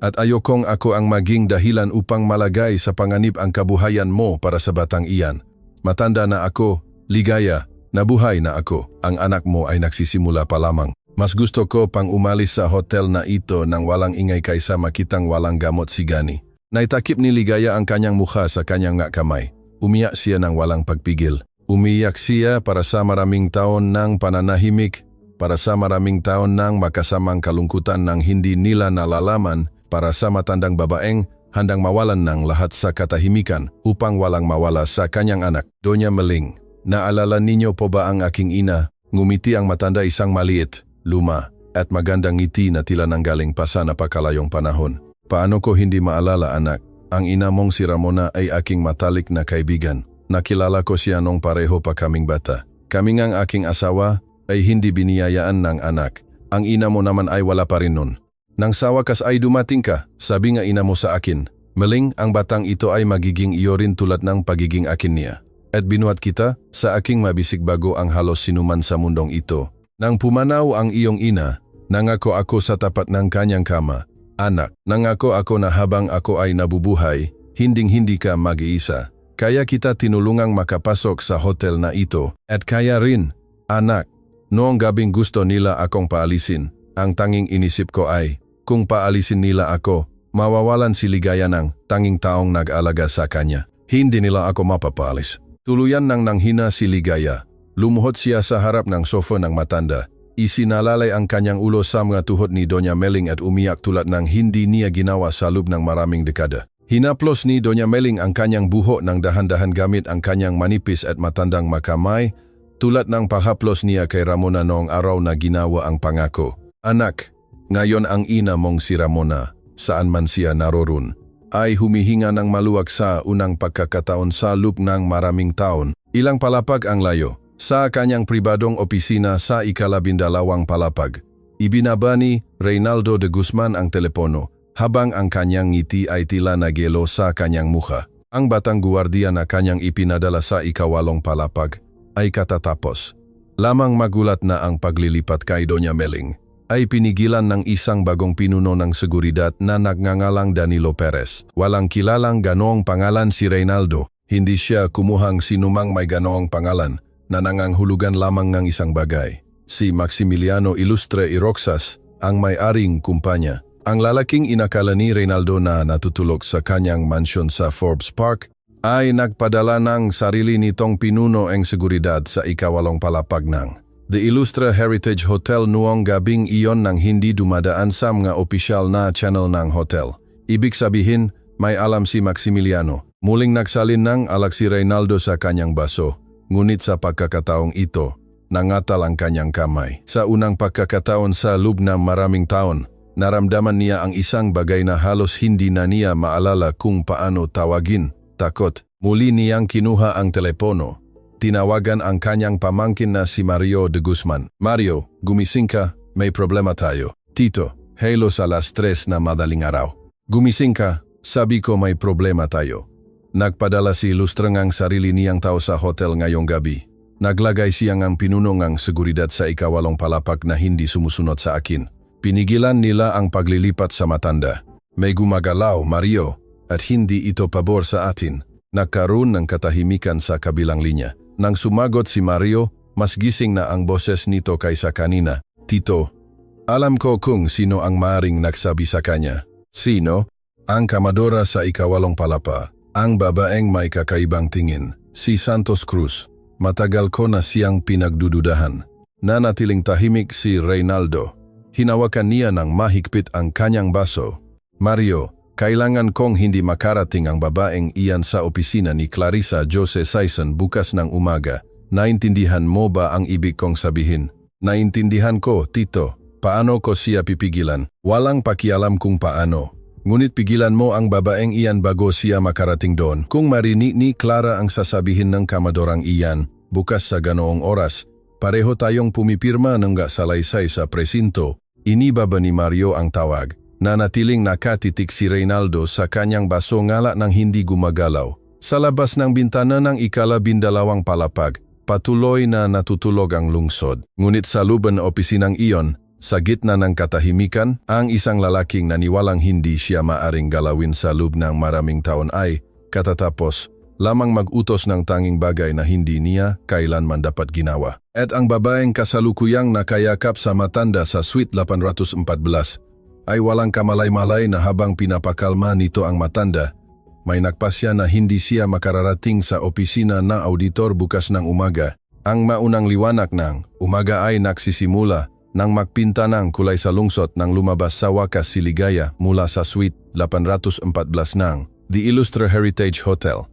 at ayokong ako ang maging dahilan upang malagay sa panganib ang kabuhayan mo para sa batang iyan. Matanda na ako, Ligaya, nabuhay na ako. Ang anak mo ay nagsisimula pa lamang. Mas gusto ko pang umalis sa hotel na ito nang walang ingay kaysa makitang walang gamot si Gani. Naitakip ni Ligaya ang kanyang mukha sa kanyang nga kamay. Umiyak siya ng walang pagpigil. Umiyak siya para sa maraming taon ng pananahimik, para sa maraming taon ng makasamang kalungkutan ng hindi nila nalalaman, para sa matandang babaeng handang mawalan ng lahat sa katahimikan upang walang mawala sa kanyang anak. Doña Meling, naalala ninyo po ba ang aking ina? Ngumiti ang matanda, isang maliit, luma, at magandang ngiti na tila nanggaling pa sa napakalayong panahon. Paano ko hindi maalala, anak? Ang ina mong si Ramona ay aking matalik na kaibigan. Nakilala ko siya nung pareho pa kaming bata. Kaming ang aking asawa ay hindi biniyayaan ng anak. Ang ina mo naman ay wala pa rin nun. Nang sa wakas ay dumating ka, sabi nga ina mo sa akin, Meling, ang batang ito ay magiging iyo rin tulad ng pagiging akin niya. At binuhat kita sa aking mabisig bago ang halos sinuman sa mundong ito. Nang pumanaw ang iyong ina, nangako ako sa tapat ng kanyang kama. Anak, nangako ako na habang ako ay nabubuhay, hinding-hindi ka mag-iisa. Kaya kita tinulungang makapasok sa hotel na ito. At kaya rin, anak, noong gabing gusto nila akong paalisin, ang tanging inisip ko ay, kung paalisin nila ako, mawawalan si Ligaya ng tanging taong nag-alaga sa kanya. Hindi nila ako mapapaalis. Tuluyan nang nanghina si Ligaya. Lumuhod siya sa harap ng sofa ng matanda. Isinalalay ang kanyang ulo sa mga tuhod ni Doña Meling at umiyak tulad ng hindi niya ginawa sa loob ng maraming dekada. Hinaplos ni Doña Meling ang kanyang buho ng dahan-dahan gamit ang kanyang manipis at matandang makamay, tulad ng pahaplos niya kay Ramona noong araw na ginawa ang pangako. Anak, ngayon ang ina mong si Ramona, saan man siya naroon, ay humihinga ng maluwag sa unang pagkakataon sa loob ng maraming taon. Ilang palapag ang layo. Sa kanyang pribadong opisina sa ika-12 palapag, ibinaba ni Reynaldo de Guzman ang telepono habang ang kanyang ngiti ay tila nagelo sa kanyang mukha. Ang batang guwardiya na kanyang ipinadala sa ika-8 palapag ay katatapos. Lamang magulat na ang paglilipat kay Doña Meling ay pinigilan ng isang bagong pinuno ng seguridad na nagngangalang Danilo Perez. Walang kilalang ganoong pangalan si Reynaldo. Hindi siya kumuhang sinumang may ganoong pangalan na nanganghulugan lamang ng isang bagay. Si Maximiliano Ilustre y Roxas, ang may-aring kumpanya. Ang lalaking inakala ni Reynaldo na natutulog sa kanyang mansyon sa Forbes Park ay nagpadala ng sarili nitong pinuno ang seguridad sa ika-8 palapag ng The Ilustre Heritage Hotel noong gabing iyon nang hindi dumadaan sa mga opisyal na channel ng hotel. Ibig sabihin, may alam si Maximiliano. Muling nagsalin ng alak si Reynaldo sa kanyang baso. Ngunit sa pagkakataong ito, nangatal ang kanyang kamay. Sa unang pagkakataon sa loob ng maraming taon, naramdaman niya ang isang bagay na halos hindi na niya maalala kung paano tawagin. Takot. Muli niyang kinuha ang telepono. Tinawagan ang kanyang pamangkin na si Mario de Guzman. Mario, gumising ka, may problema tayo. Tito, halos alas 3 na madaling araw. Gumising ka, sabi ko may problema tayo. Nagpadala si Ilustre ngang sarili niyang tao sa hotel ngayong gabi. Naglagay siya ngang pinuno ngang seguridad sa ika-8 palapag na hindi sumusunod sa akin. Pinigilan nila ang paglilipat sa matanda. May gumagalaw, Mario, at hindi ito pabor sa atin. Nagkaroon ng katahimikan sa kabilang linya. Nang sumagot si Mario, mas gising na ang boses nito kaysa kanina. Tito, alam ko kung sino ang maaring nagsabi sa kanya. Sino? Ang kamadora sa ika-8 palapa. Ang babaeng may kakaibang tingin, si Santos Cruz. Matagal ko na siyang pinagdududahan. Nanatiling tahimik si Reynaldo. Hinawakan niya ng mahigpit ang kanyang baso. Mario, kailangan kong hindi makarating ang babaeng iyan sa opisina ni Clarissa Jose Sison bukas ng umaga. Naintindihan mo ba ang ibig kong sabihin? Naintindihan ko, Tito. Paano ko siya pipigilan? Walang pakialam kung paano. Ngunit pigilan mo ang babaeng iyan bago siya makarating doon. Kung marinig ni Clara ang sasabihin ng kamadorang iyan, bukas sa ganoong oras, pareho tayong pumipirma ng salaysay sa presinto Inibaba ni Mario ang tawag. Nanatiling nakatitik si Reynaldo sa kanyang baso ngala ng hindi gumagalaw. Sa labas ng bintana ng ika-12 palapag, patuloy na natutulog ang lungsod. Ngunit sa loob ng opisinang iyon, sa gitna ng katahimikan, ang isang lalaking naniwalang hindi siya maaring galawin sa loob ng maraming taon ay, katatapos, lamang mag-utos ng tanging bagay na hindi niya kailanman dapat ginawa. At ang babaeng kasalukuyang nakayakap sa matanda sa Suite 814 ay walang kamalay-malay na habang pinapakalma nito ang matanda, may nagpasya na hindi siya makararating sa opisina ng auditor bukas ng umaga. Ang maunang liwanag ng umaga ay nagsisimula nang magpinta ng kulay sa lungsod nang lumabas sa wakas si Ligaya mula sa Suite 814 ng The Illustre Heritage Hotel.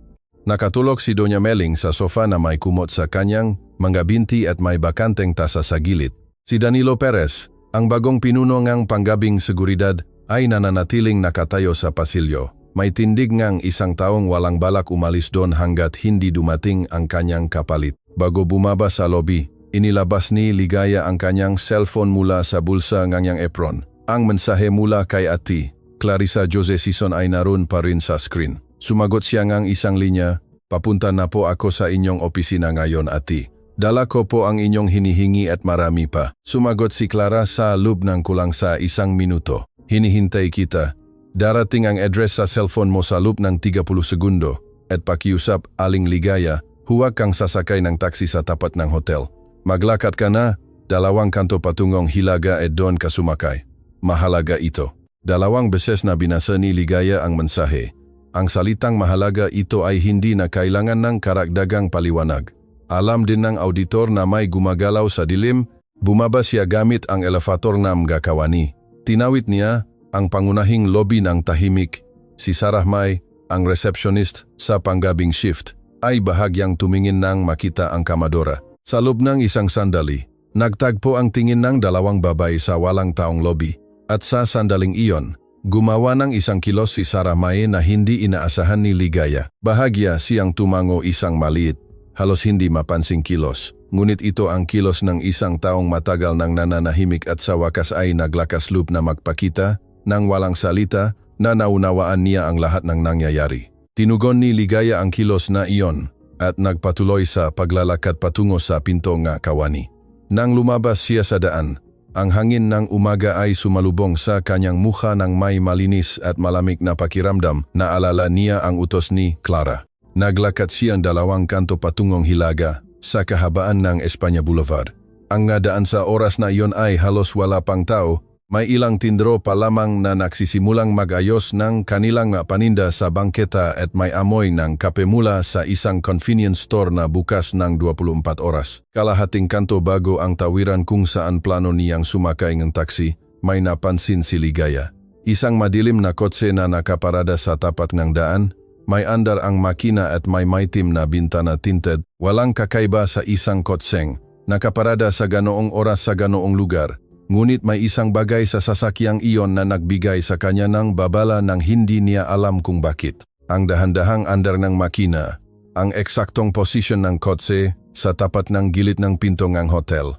Nakatulog si Doña Meling sa sofa na may kumot sa kanyang mga binti at may bakanteng tasa sa gilid. Si Danilo Perez, ang bagong pinuno ngang panggabing seguridad, ay nananatiling nakatayo sa pasilyo. May tindig ngang isang taong walang balak umalis doon hanggat hindi dumating ang kanyang kapalit. Bago bumaba sa lobby, inilabas ni Ligaya ang kanyang cellphone mula sa bulsa ngang apron. Ang mensahe mula kay Ati, Clarissa Jose Sison ay naroon pa rin sa screen. Sumagot siya ngang isang linya, "Papunta na po ako sa inyong opisina ngayon, Ati. Dala ko po ang inyong hinihingi at marami pa." Sumagot si Clara sa loob ng kulang sa 1 minuto. "Hinihintay kita. Darating ang address sa cellphone mo sa loob ng 30 segundo. At pakiusap, Aling Ligaya, huwag kang sasakay ng taxi sa tapat ng hotel. Maglakad ka na, 2 kanto patungong Hilaga at doon ka sumakay. Mahalaga ito." 2 beses na binasa ni Ligaya ang mensahe. Ang salitang mahalaga ito ay hindi na kailangan ng karagdagang paliwanag. Alam din ng auditor na may gumagalaw sa dilim, bumaba siya gamit ang elevator na Mgakawani. Tinawid niya ang pangunahing lobby ng tahimik. Si Sarah May, ang receptionist sa panggabing shift, ay bahagyang tumingin nang makita ang kamadora. Sa loob ng isang sandali, nagtagpo ang tingin ng 2 babae sa walang taong lobby. At sa sandaling iyon, gumawa ng isang kilos si Sarah May na hindi inaasahan ni Ligaya. Bahagya siyang tumango isang maliit, halos hindi mapansing kilos. Ngunit ito ang kilos ng isang taong matagal nang nananahimik at sa wakas ay naglakas loob na magpakita, nang walang salita, na naunawaan niya ang lahat ng nangyayari. Tinugon ni Ligaya ang kilos na iyon at nagpatuloy sa paglalakad patungo sa pinto ng Kawani. Nang lumabas siya sa daan, ang hangin ng umaga ay sumalubong sa kanyang mukha ng may malinis at malamig na pakiramdam. Naalala niya ang utos ni Clara. Naglakad siyang 2 kanto patungong Hilaga sa kahabaan ng Espanya Boulevard. Ang daan sa oras na iyon ay halos wala pang tao. May ilang tindero pa lamang na nagsisimulang mag-ayos ng kanilang paninda sa bangketa at may amoy ng kape mula sa isang convenience store na bukas ng 24 oras. Kalahating kanto bago ang tawiran kung saan plano niyang sumakay ng taxi, may napansin si Ligaya. Isang madilim na kotse na nakaparada sa tapat ng daan, may andar ang makina at may maitim na bintana tinted. Walang kakaiba sa isang kotseng, nakaparada sa ganoong oras sa ganoong lugar. Ngunit may isang bagay sa sasakyang iyon na nagbigay sa kanya ng babala nang hindi niya alam kung bakit. Ang dahan-dahang andar ng makina, ang eksaktong posisyon ng kotse sa tapat ng gilid ng pinto ng hotel,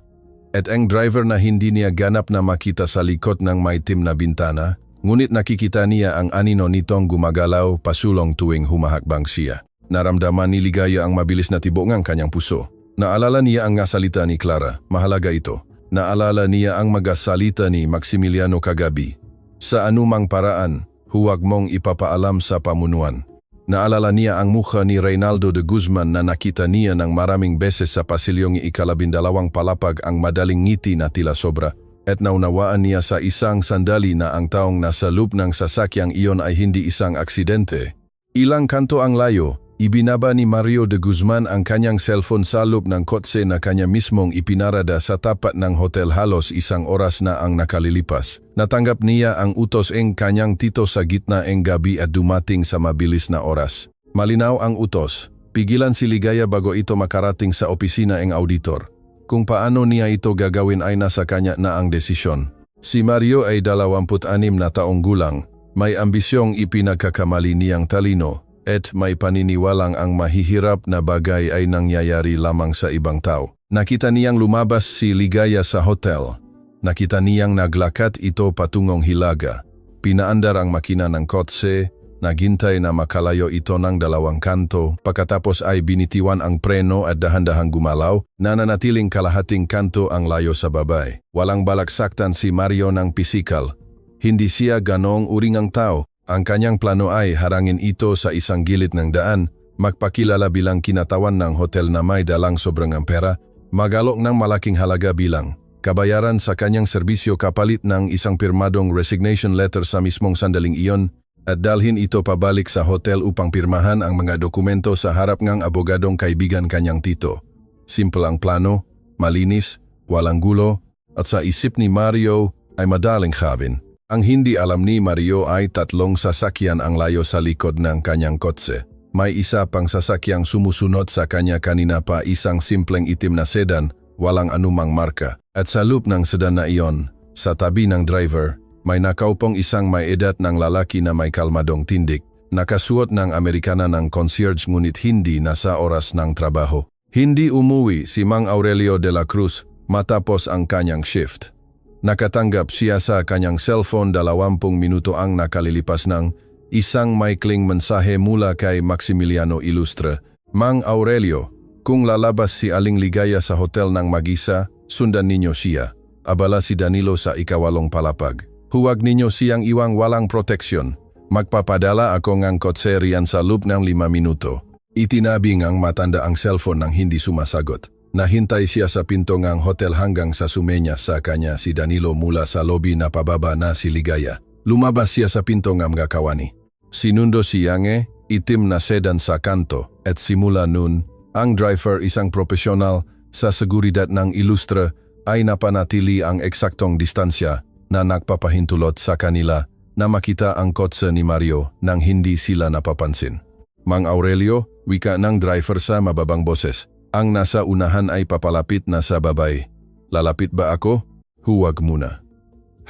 at ang driver na hindi niya ganap na makita sa likod ng maitim na bintana, ngunit nakikita niya ang anino nitong gumagalaw pasulong tuwing humahakbang siya. Naramdaman ni Ligaya ang mabilis na tibok ng kanyang puso. Naalala niya ang salita ni Clara, mahalaga ito. Naalala niya ang magasalita ni Maximiliano kagabi. Sa anumang paraan, huwag mong ipapaalam sa pamunuan. Naalala niya ang mukha ni Reynaldo de Guzman na nakita niya ng maraming beses sa pasilyong ika-12 palapag ang madaling ngiti na tila sobra. At naunawaan niya sa isang sandali na ang taong nasa loob ng sasakyang iyon ay hindi isang aksidente. Ilang kanto ang layo, ibinaba ni Mario de Guzman ang kanyang cellphone sa loob ng kotse na kanya mismong ipinarada sa tapat ng hotel. Halos 1 oras na ang nakalilipas. Natanggap niya ang utos ng kanyang tito sa gitna ng gabi at dumating sa mabilis na oras. Malinaw ang utos, pigilan si Ligaya bago ito makarating sa opisina ng auditor. Kung paano niya ito gagawin ay nasa kanya na ang desisyon. Si Mario ay 26 na taong gulang, may ambisyong ipinagkakamali niyang talino, at may paniniwalang ang mahihirap na bagay ay nangyayari lamang sa ibang tao. Nakita niyang lumabas si Ligaya sa hotel. Nakita niyang naglakad ito patungong Hilaga. Pinaandar ang makina ng kotse, naghintay na makalayo ito ng dalawang kanto, pagkatapos ay binitiwan ang preno at dahan-dahang gumalaw, nananatiling kalahating kanto ang layo sa babay. Walang balak saktan si Mario ng pisikal. Hindi siya ganong uringang tao. Ang kanyang plano ay harangin ito sa isang gilid ng daan, magpakilala bilang kinatawan ng hotel na may dalang sobrang pera, magalok ng malaking halaga bilang kabayaran sa kanyang serbisyo kapalit ng isang pirmadong resignation letter sa mismong sandaling iyon, at dalhin ito pabalik sa hotel upang pirmahan ang mga dokumento sa harap ng abogadong kaibigan kanyang tito. Simple ang plano, malinis, walang gulo, at sa isip ni Mario ay madaling gawin. Ang hindi alam ni Mario ay 3 sasakyan ang layo sa likod ng kanyang kotse. May isa pang sasakyang sumusunod sa kanya kanina pa, isang simpleng itim na sedan, walang anumang marka. At sa loob ng sedan na iyon, sa tabi ng driver, may nakaupong isang may edad ng lalaki na may kalmadong tindig. Nakasuot ng Amerikana ng concierge ngunit hindi nasa oras ng trabaho. Hindi umuwi si Mang Aurelio de la Cruz matapos ang kanyang shift. Nakatanggap siya sa kanyang cellphone 20 minuto ang nakalilipas ng isang maikling mensahe mula kay Maximiliano Ilustre. Mang Aurelio, kung lalabas si Aling Ligaya sa hotel ng mag-isa, sundan ninyo siya. Abala si Danilo sa ikawalong palapag. Huwag ninyo siyang iwang walang proteksyon. Magpapadala ako ng kotse riyan sa loob ng 5 minuto. Itinabi ngang matanda ang cellphone nang hindi sumasagot. Nahintay siya sa pinto ng hotel hanggang sa sumenyas sa kanya si Danilo mula sa lobby na pababa na si Ligaya. Lumabas siya sa pinto ng mga kawani. Sinundo si Yange, itim na sedan sa kanto, at simula nun, ang driver isang profesional sa seguridad ng Ilustre ay napanatili ang eksaktong distansya na nagpapahintulot sa kanila na makita ang kotse ni Mario nang hindi sila napapansin. Mang Aurelio, wika ng driver sa mababang boses. Ang nasa unahan ay papalapit na sa babay. Lalapit ba ako? Huwag muna.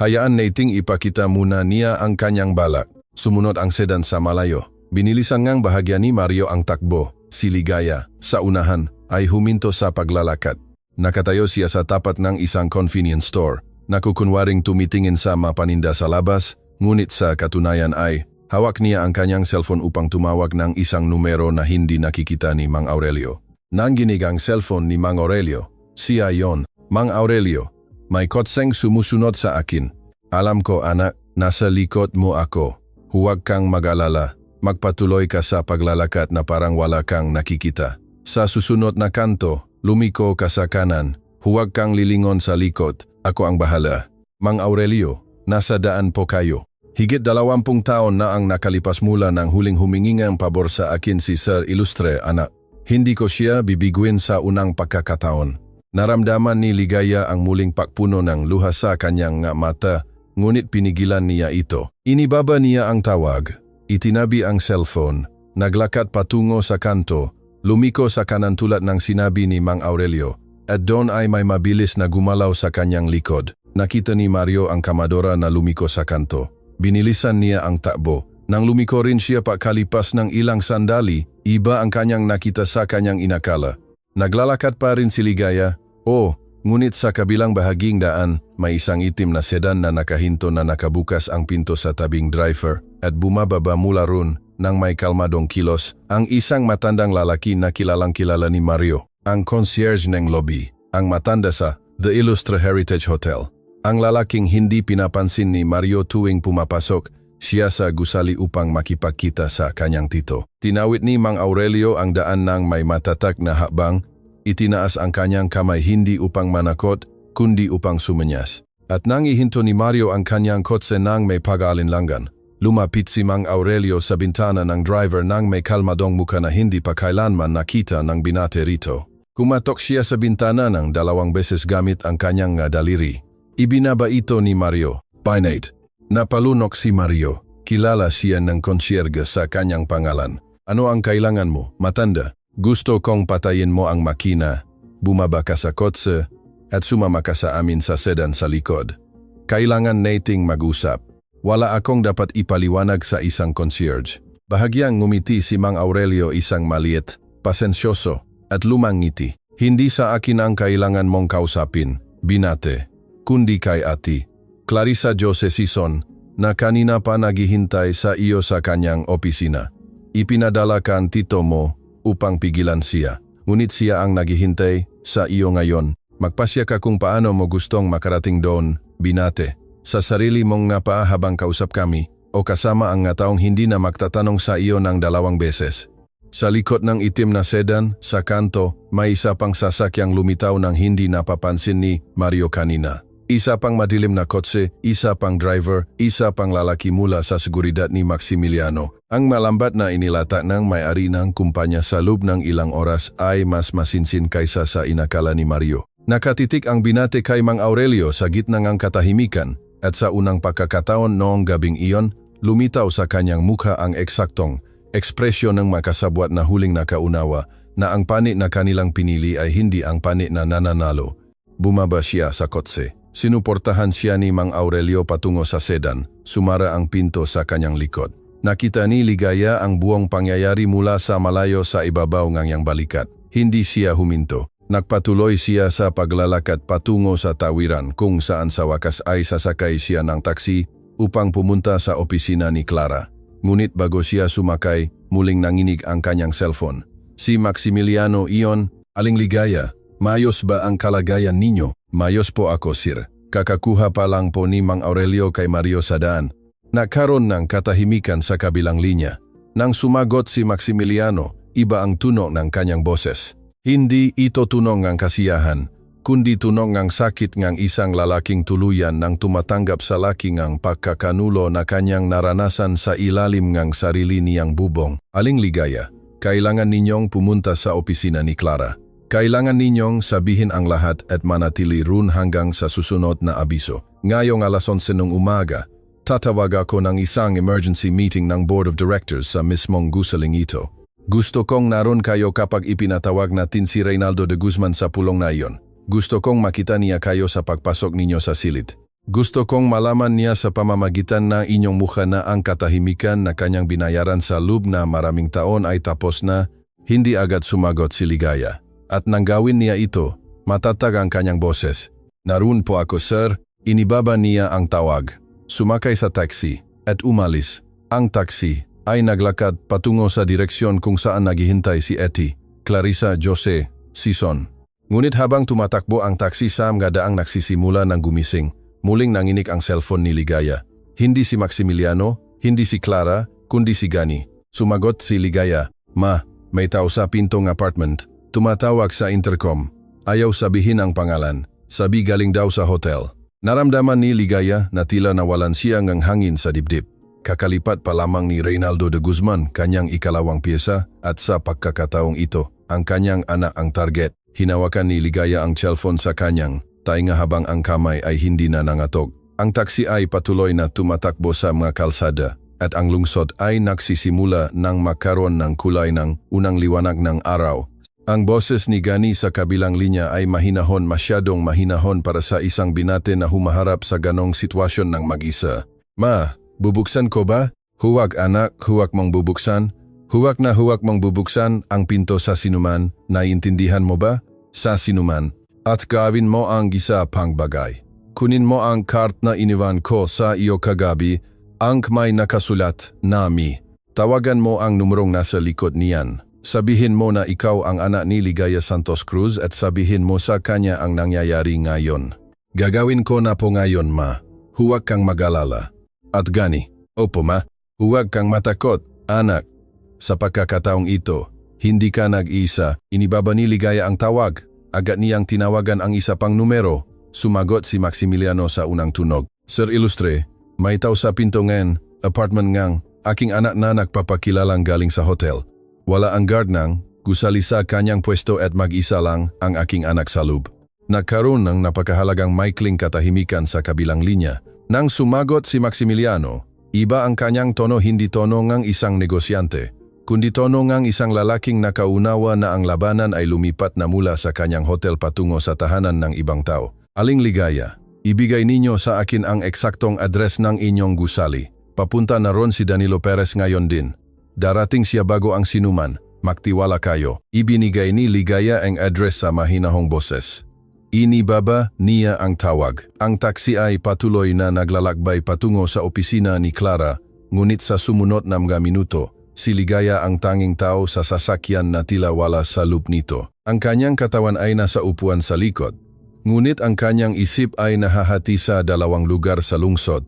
Hayaan nating ipakita muna niya ang kanyang balak. Sumunod ang sedan sa malayo. Binilisan ngang bahagya ni Mario ang takbo. Si Ligaya, sa unahan, ay huminto sa paglalakad. Nakatayo siya sa tapat ng isang convenience store. Nakukunwaring tumitingin sa mapaninda sa labas, ngunit sa katunayan ay hawak niya ang kanyang cellphone upang tumawag ng isang numero na hindi nakikita ni Mang Aurelio. Nang ginig ang cellphone ni Mang Aurelio, siya yon. Mang Aurelio, may kotseng sumusunod sa akin. Alam ko anak, nasa likod mo ako. Huwag kang mag-alala, magpatuloy ka sa paglalakad na parang wala kang nakikita. Sa susunod na kanto, lumiko ka sa kanan. Huwag kang lilingon sa likod. Ako ang bahala. Mang Aurelio, nasa daan po kayo. Higit 20 taon na ang nakalipas mula ng huling humingi ng pabor sa akin si Sir Ilustre, anak. Hindi ko siya bibiguin sa unang pagkakataon. Naramdaman ni Ligaya ang muling pakpuno ng luha sa kanyang mata, ngunit pinigilan niya ito. Inibaba niya ang tawag. Itinabi ang cellphone. Naglakad patungo sa kanto. Lumiko sa kanan tulad ng sinabi ni Mang Aurelio. At doon ay may mabilis na gumalaw sa kanyang likod. Nakita ni Mario ang kamadora na lumiko sa kanto. Binilisan niya ang takbo. Nang lumiko rin siya pakalipas ng ilang sandali, iba ang kanyang nakita sa kanyang inakala. Naglalakad pa rin si Ligaya. Ngunit sa kabilang bahaging daan, may isang itim na sedan na nakahinto na nakabukas ang pinto sa tabing driver at bumababa mula ron nang may kalmadong kilos ang isang matandang lalaki na kilalang kilala ni Mario. Ang concierge ng lobby, ang matanda sa The Ilustre Heritage Hotel. Ang lalaking hindi pinapansin ni Mario tuwing pumapasok, siya sa gusali upang makipagkita sa kanyang tito. Tinawid ni Mang Aurelio ang daan ng may matatak na hakbang, itinaas ang kanyang kamay hindi upang manakot, kundi upang sumenyas. At nang ihinto ni Mario ang kanyang kotse nang may pag-aalinlangan, lumapit si Mang Aurelio sa bintana ng driver nang may kalmadong muka na hindi pa kailanman nakita ng binate rito. Kumatok siya sa bintana ng 2 beses gamit ang kanyang daliri. Ibinaba ito ni Mario. Pinate. Napalunok si Mario. Kilala siya ng concierge sa kanyang pangalan. Ano ang kailangan mo, matanda? Gusto kong patayin mo ang makina. Bumaba ka sa kotse at sumama ka sa amin sa sedan sa likod. Kailangan nating mag-usap. Wala akong dapat ipaliwanag sa isang concierge. Bahagyang ngumiti si Mang Aurelio, isang maliit, pasensyoso, at lumang ngiti. Hindi sa akin ang kailangan mong kausapin, binate. kundi kay Ate Clarissa Jose Sison na kanina pa naghihintay sa iyo sa kanyang opisina. Ipinadala ka ang tito mo upang pigilan siya. Ngunit siya ang naghihintay sa iyo ngayon. Magpasya ka kung paano mo gustong makarating doon, binate. Sa sarili mong nga pa habang kausap kami o kasama ang nga taong hindi na magtatanong sa iyo ng 2 beses. Sa likod ng itim na sedan, sa kanto, may isa pang sasakyang lumitaw ng hindi napapansin ni Mario kanina. Isa pang madilim na kotse, isa pang driver, isa pang lalaki mula sa seguridad ni Maximiliano. Ang malambat na inilata ng may-ari ng kumpanya sa loob ng ilang oras ay mas masinsin kaysa sa inakala ni Mario. Nakatitik ang binate kay Mang Aurelio sa gitna ng katahimikan at sa unang pagkakataon noong gabing iyon, lumitaw sa kanyang mukha ang eksaktong ekspresyon ng makasabwat na huling nakaunawa na ang panit na kanilang pinili ay hindi ang panit na nananalo. Bumaba siya sa kotse. Sinuportahan siya ni Mang Aurelio patungo sa sedan. Sumara ang pinto sa kanyang likod. Nakita ni Ligaya ang buong pangyayari mula sa malayo sa ibabaw ng yang balikat. Hindi siya huminto. Nagpatuloy siya sa paglalakad patungo sa tawiran kung saan sa wakas ay sasakay siya ng taksi upang pumunta sa opisina ni Clara. Ngunit bago siya sumakay, muling nanginig ang kanyang cellphone. Si Maximiliano iyon, Aling Ligaya, maayos ba ang kalagayan ninyo? Maayos po ako, sir. Kakakuha pa lang po ni Mang Aurelio kay Mario sa daan. Nagkaroon ng katahimikan sa kabilang linya. Nang sumagot si Maximiliano, iba ang tunog ng kanyang boses. Hindi ito tunog ng kasiyahan, kundi tunog ng sakit ng isang lalaking tuluyan nang tumatanggap sa laki ng pagkakanulo na kanyang naranasan sa ilalim ng sarili niyang bubong. Aling Ligaya, kailangan ninyong pumunta sa opisina ni Clara. Kailangan ninyong sabihin ang lahat at manatili roon hanggang sa susunod na abiso. Ngayong alas 11 ng umaga, tatawag ako ng isang emergency meeting ng Board of Directors sa mismong gusaling ito. Gusto kong naroon kayo kapag ipinatawag natin si Reynaldo de Guzman sa pulong na iyon. Gusto kong makita niya kayo sa pagpasok ninyo sa silid. Gusto kong malaman niya sa pamamagitan na inyong mukha na ang katahimikan na kanyang binayaran sa loob na maraming taon ay tapos na. Hindi agad sumagot si Ligaya. At nang gawin niya ito, matatag ang kanyang boses. Naroon po ako, sir. Inibaba niya ang tawag. Sumakay sa taxi at umalis. Ang taxi ay naglakad patungo sa direksyon kung saan naghihintay si Ate Clarissa Jose Sison. Ngunit habang tumatakbo ang taxi sa gadaang nagsisimula ng gumising, muling nanginig ang cellphone ni Ligaya. Hindi si Maximiliano, hindi si Clara, kundi si Gani. Sumagot si Ligaya, "Ma, may tao sa pintong apartment." Tumatawag sa intercom. Ayaw sabihin ang pangalan. Sabi galing daw sa hotel. Naramdaman ni Ligaya na tila nawalan siya ng hangin sa dibdib. Kakalipat pa lamang ni Reynaldo de Guzman kanyang ikalawang pyesa at sa pagkakataong ito, ang kanyang anak ang target. Hinawakan ni Ligaya ang cellphone sa kanyang tainga habang ang kamay ay hindi na nangatog. Ang taksi ay patuloy na tumatakbo sa mga kalsada at ang lungsod ay nagsisimula ng magkaroon ng kulay ng unang liwanag ng araw. Ang boses ni Gani sa kabilang linya ay mahinahon, masyadong mahinahon para sa isang binate na humaharap sa ganong sitwasyon ng mag-isa. "Ma, bubuksan ko ba?" "Huwag anak, huwag mong bubuksan. Huwag mong bubuksan ang pinto sa sinuman. Naiintindihan mo ba? Sa sinuman. At gawin mo ang isa pang bagay. Kunin mo ang card na iniwan ko sa iyo kagabi, ang may nakasulat, Nami. Tawagan mo ang numerong nasa likod niyan. Sabihin mo na ikaw ang anak ni Ligaya Santos Cruz at sabihin mo sa kanya ang nangyayari ngayon." "Gagawin ko na po ngayon, ma. Huwag kang mag-alala." At Gani, "Opo, ma. Huwag kang matakot, anak." Sa pagkakataong ito, hindi ka nag-iisa. Inibaba ni Ligaya ang tawag. Agad niyang tinawagan ang isa pang numero. Sumagot si Maximiliano sa unang tunog. "Sir Ilustre, may tao sa pinto ngayon, apartment ngang, aking anak na nagpapakilalang galing sa hotel. Wala ang guard nang, gusali sa kanyang pwesto at mag-isa lang ang aking anak sa loob." Nagkaroon ng napakahalagang maikling katahimikan sa kabilang linya. Nang sumagot si Maximiliano, iba ang kanyang tono, hindi tono ng isang negosyante, kundi tono ng isang lalaking nakaunawa na ang labanan ay lumipat na mula sa kanyang hotel patungo sa tahanan ng ibang tao. "Aling Ligaya, ibigay ninyo sa akin ang eksaktong address ng inyong gusali. Papunta na ron si Danilo Perez ngayon din. Darating siya bago ang sinuman. Magtiwala kayo." Ibinigay ni Ligaya ang address sa mahinahong boses. Inibaba niya ang tawag. Ang taksi ay patuloy na naglalakbay patungo sa opisina ni Clara, ngunit sa sumunod na mga minuto, si Ligaya ang tanging tao sa sasakyan na tila wala sa loop nito. Ang kanyang katawan ay nasa upuan sa likod, ngunit ang kanyang isip ay nahahati sa dalawang lugar sa lungsod.